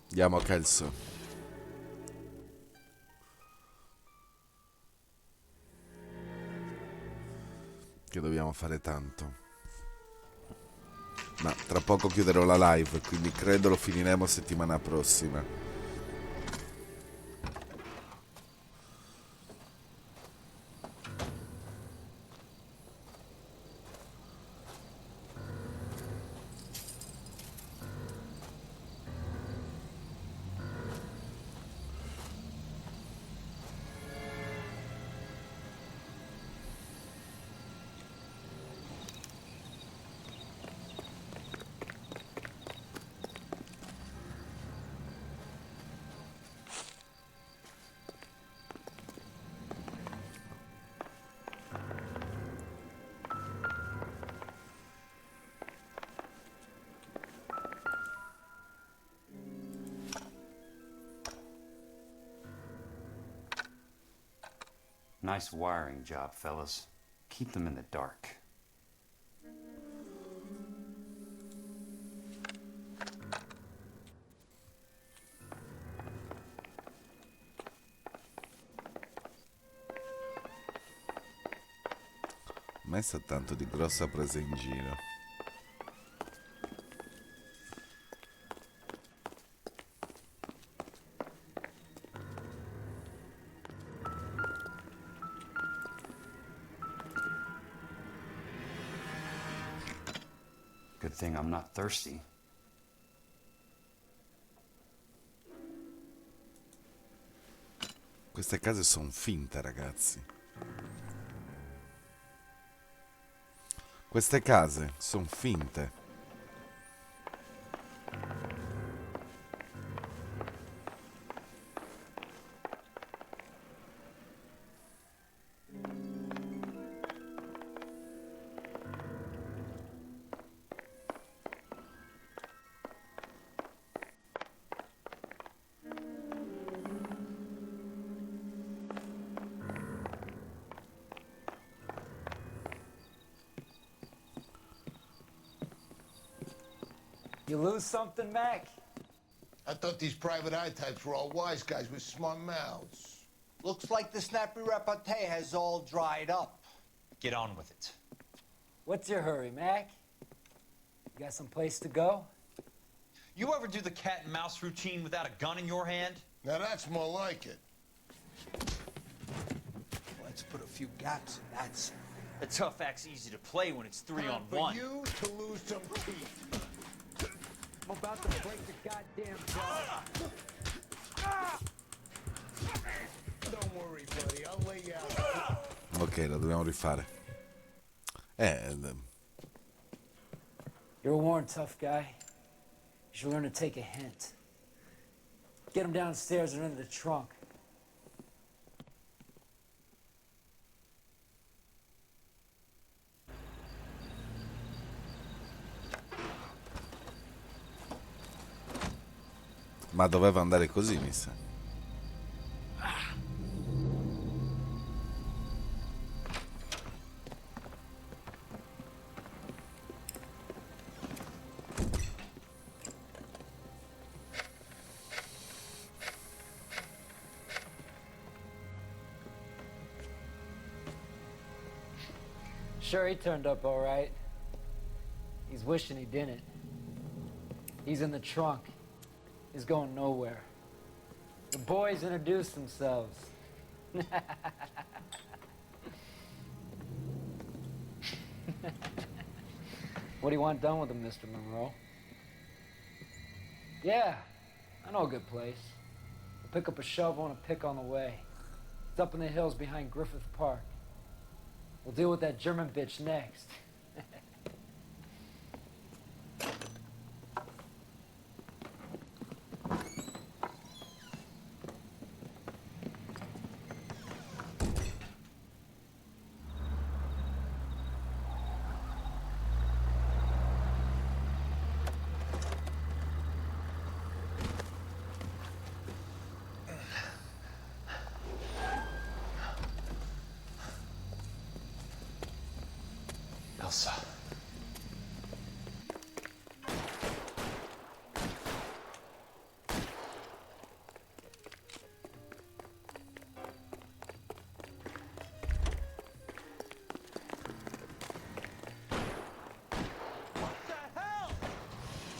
Andiamo a Kelso. Che dobbiamo fare tanto. Ma tra poco chiuderò la live, quindi credo lo finiremo settimana prossima. Nice wiring job, fellas. Keep them in the dark. Messa tanto di grossa presa in giro. Good thing I'm not thirsty. Queste case sono finte, ragazzi. Queste case sono finte. You lose something, Mac? I thought these private eye types were all wise guys with smart mouths. Looks like the snappy repartee has all dried up. Get on with it. What's your hurry, Mac? You got some place to go? You ever do the cat and mouse routine without a gun in your hand? Now that's more like it. Let's put a few gaps in that, sir. A tough act's easy to play when it's 3-on-1. For you to lose some teeth. I'm about to break the goddamn jaw. Don't worry, buddy. I'll lay you out. Ok, la dobbiamo rifare. You're a worn, tough guy. You should learn to take a hint. Get him downstairs and into the trunk. Ma doveva andare così, mi sa. Sure, he turned up all right. He's wishing he didn't. He's in the trunk. He's going nowhere. The boys introduced themselves. What do you want done with him, Mr. Monroe? Yeah, I know a good place. We'll pick up a shovel and a pick on the way. It's up in the hills behind Griffith Park. We'll deal with that German bitch next. Elsa.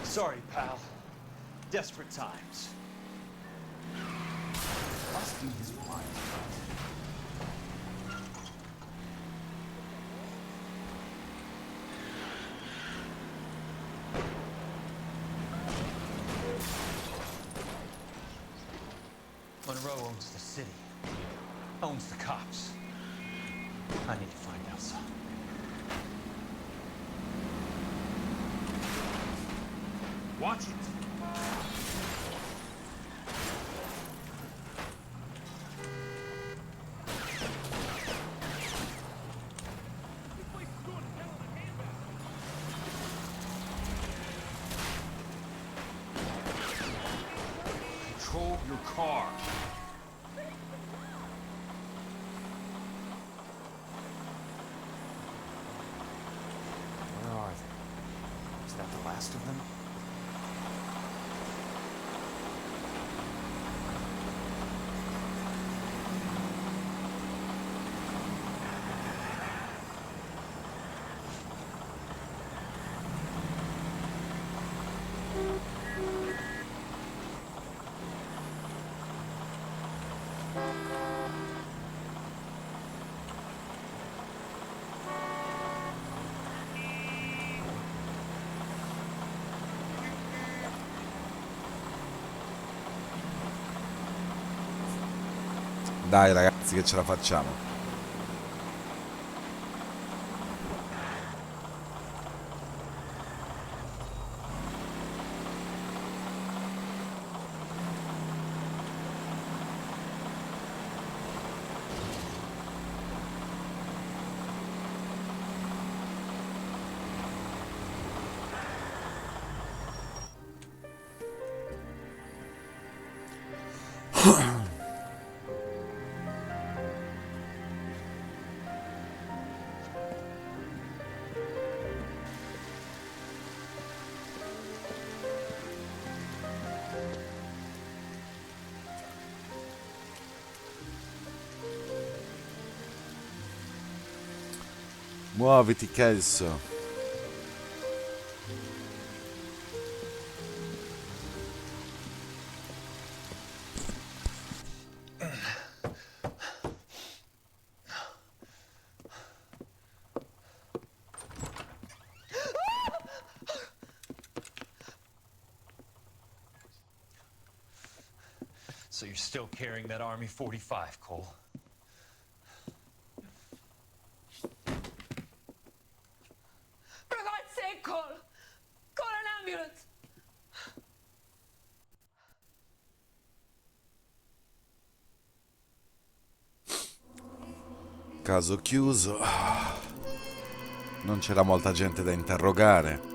Sorry, pal. Desperate times. Must be his mind. Monroe owns the city. Owns the cops. I need to find Elsa. Watch it. Control your car. Where are they? Is that the last of them? Dai ragazzi che ce la facciamo. Muoviti, Kelso. So you're still carrying that Army 45, Cole? For God's sake, Cole! Call an ambulance! Caso chiuso. Non c'era molta gente da interrogare.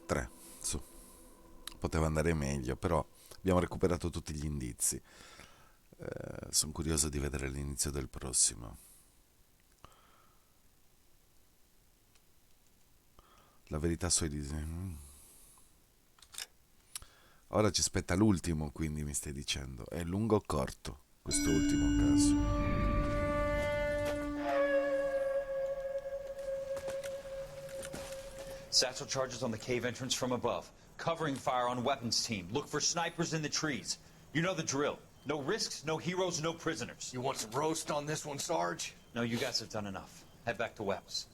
3, su. Poteva andare meglio, però abbiamo recuperato tutti gli indizi. Sono curioso di vedere l'inizio del prossimo. La verità sui disegni. Ora ci aspetta l'ultimo, quindi mi stai dicendo. È lungo o corto questo ultimo caso? Satchel charges on the cave entrance from above. Covering fire on weapons team. Look for snipers in the trees. You know the drill. No risks, no heroes, no prisoners. You want some roast on this one, Sarge? No, you guys have done enough. Head back to Webb's.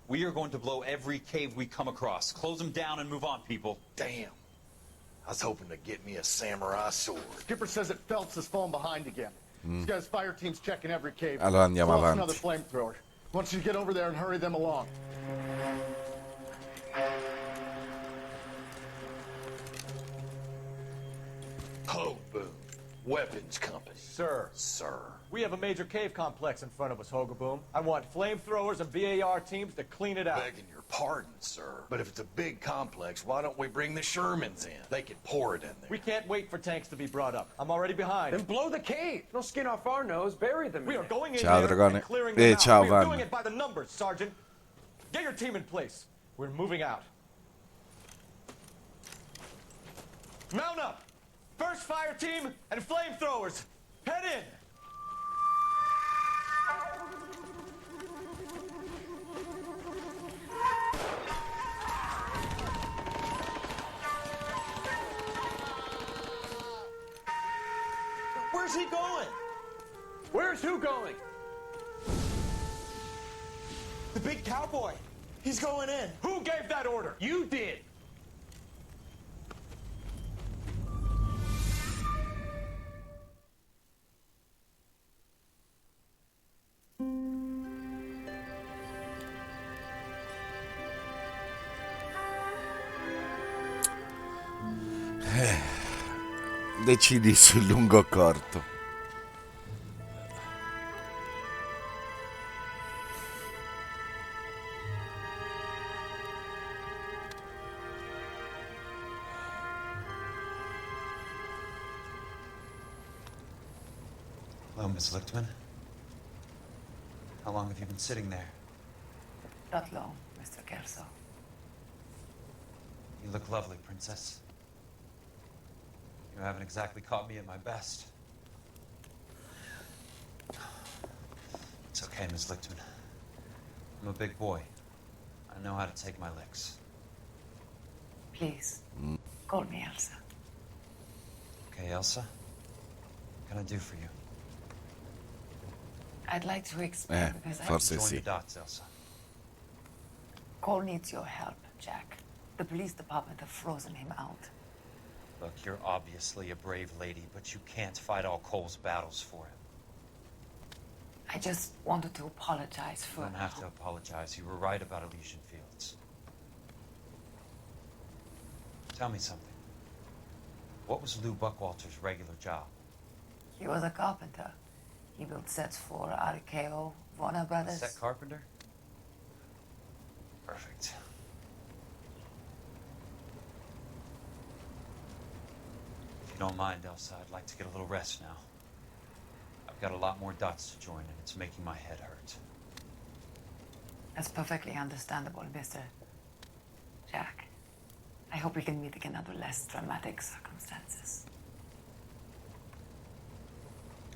We are going to blow every cave we come across. Close them down and move on, people. Damn. I was hoping to get me a samurai sword. Skipper says that Phelps has fallen behind again. He's got his fire teams checking every cave. Allora andiamo Plus avanti. another flamethrower. Wants you to get over there and hurry them along. Oh, boom. Weapons company. Sir. We have a major cave complex in front of us, Hogaboom. I want flamethrowers and BAR teams to clean it out. Begging your pardon, sir. But if it's a big complex, why don't we bring the Shermans in? They can pour it in there. We can't wait for tanks to be brought up. I'm already behind. Then blow the cave. No skin off our nose. Bury them. We are going in Ciao, there Dragone. and clearing them out. Ciao, We are Van. doing it by the numbers, Sergeant. Get your team in place. We're moving out. Mount up. First fire team and flamethrowers. Head in. Where's he going? Where's who going? The big cowboy. He's going in. Who gave that order? You did. Decidi sul lungo o corto. Hello, Miss Lichtman. How long have you been sitting there? Not long, Mr. Kelso. You look lovely, Princess. You haven't exactly caught me at my best. It's okay, Miss Lichtman. I'm a big boy. I know how to take my licks. Please, call me Elsa. Okay, Elsa? What can I do for you? I'd like to explain because forse Join sì. the dots, Elsa. Cole needs your help, Jack. The police department have frozen him out. Look, you're obviously a brave lady, but you can't fight all Cole's battles for him. I just wanted to apologize You for... don't have to apologize. You were right about Elysian Fields. Tell me something. What was Lou Buckwalter's regular job? He was a carpenter. He built sets for RKO, Warner Brothers. Set carpenter? Perfect. If you don't mind, Elsa, I'd like to get a little rest now. I've got a lot more dots to join, and it's making my head hurt. That's perfectly understandable, Mr. Jack. I hope we can meet again under less dramatic circumstances.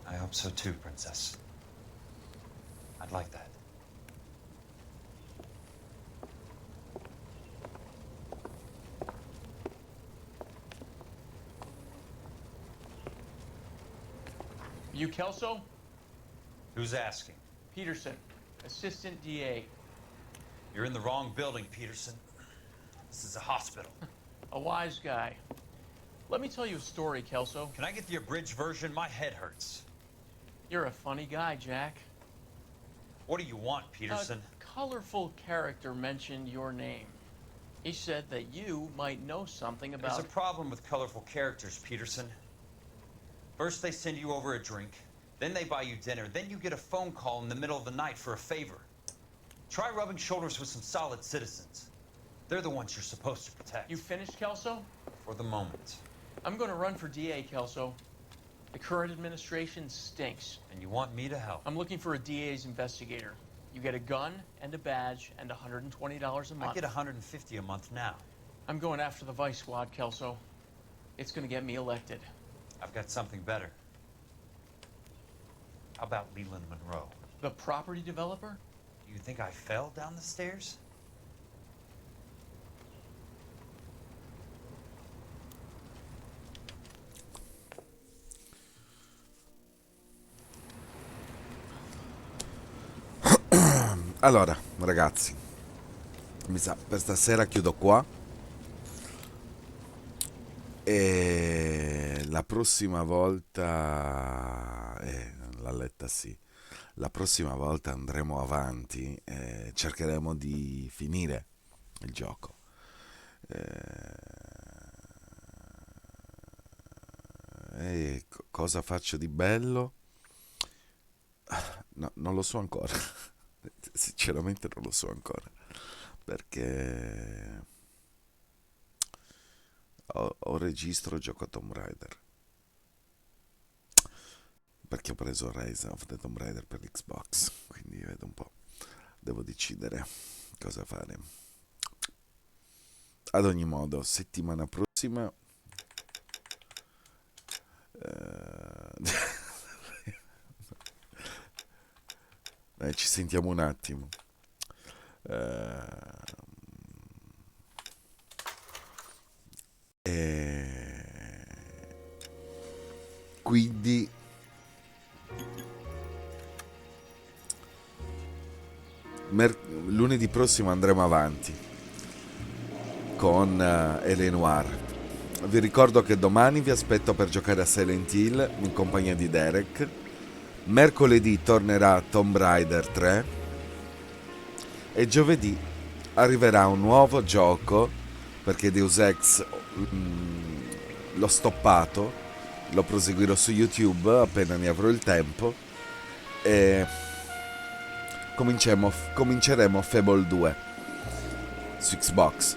I hope so too, Princess. I'd like that. You Kelso? Who's asking? Peterson, Assistant DA. You're in the wrong building, Peterson. This is a hospital. A wise guy. Let me tell you a story, Kelso. Can I get the abridged version? My head hurts. You're a funny guy, Jack. What do you want, Peterson? A colorful character mentioned your name. He said that you might know something about... There's a problem with colorful characters, Peterson. First they send you over a drink, then they buy you dinner, then you get a phone call in the middle of the night for a favor. Try rubbing shoulders with some solid citizens. They're the ones you're supposed to protect. You finished, Kelso? For the moment. I'm going to run for DA, Kelso. The current administration stinks. And you want me to help? I'm looking for a DA's investigator. You get a gun and a badge and $120 a month. I get $150 a month now. I'm going after the Vice Squad, Kelso. It's going to get me elected. I've got something better. How about Leland Monroe? The property developer? You think I fell down the stairs? Allora, ragazzi, mi sa per stasera chiudo qua. E la prossima volta, l'ha letta sì, la prossima volta andremo avanti e cercheremo di finire il gioco. E cosa faccio di bello? No, non lo so ancora. Sinceramente non lo so ancora. Perché ho registro, gioco a Tomb Raider. Perché ho preso Rise of the Tomb Raider per l'Xbox. Quindi vedo un po'. Devo decidere cosa fare. Ad ogni modo, settimana prossima ci sentiamo un attimo. Quindi lunedì prossimo andremo avanti con Noire. Vi ricordo che domani vi aspetto per giocare a Silent Hill in compagnia di Derek. Mercoledì tornerà Tomb Raider 3 e giovedì arriverà un nuovo gioco, perché Deus Ex l'ho stoppato, lo proseguirò su YouTube appena ne avrò il tempo e cominceremo Fable 2 su Xbox,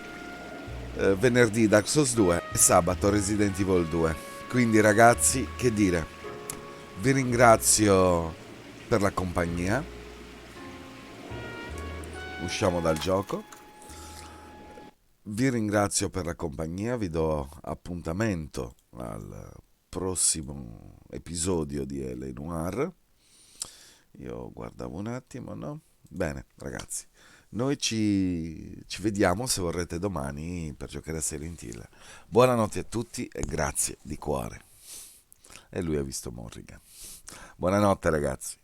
venerdì Dark Souls 2 e sabato Resident Evil 2. Quindi ragazzi, che dire, vi ringrazio per la compagnia. Usciamo dal gioco. Vi ringrazio per la compagnia, vi do appuntamento al prossimo episodio di L.A. Noire. Io guardavo un attimo, no? Bene, ragazzi, noi ci vediamo se vorrete domani per giocare a Silent Hill. Buonanotte a tutti e grazie di cuore. E lui ha visto Morrigan. Buonanotte ragazzi.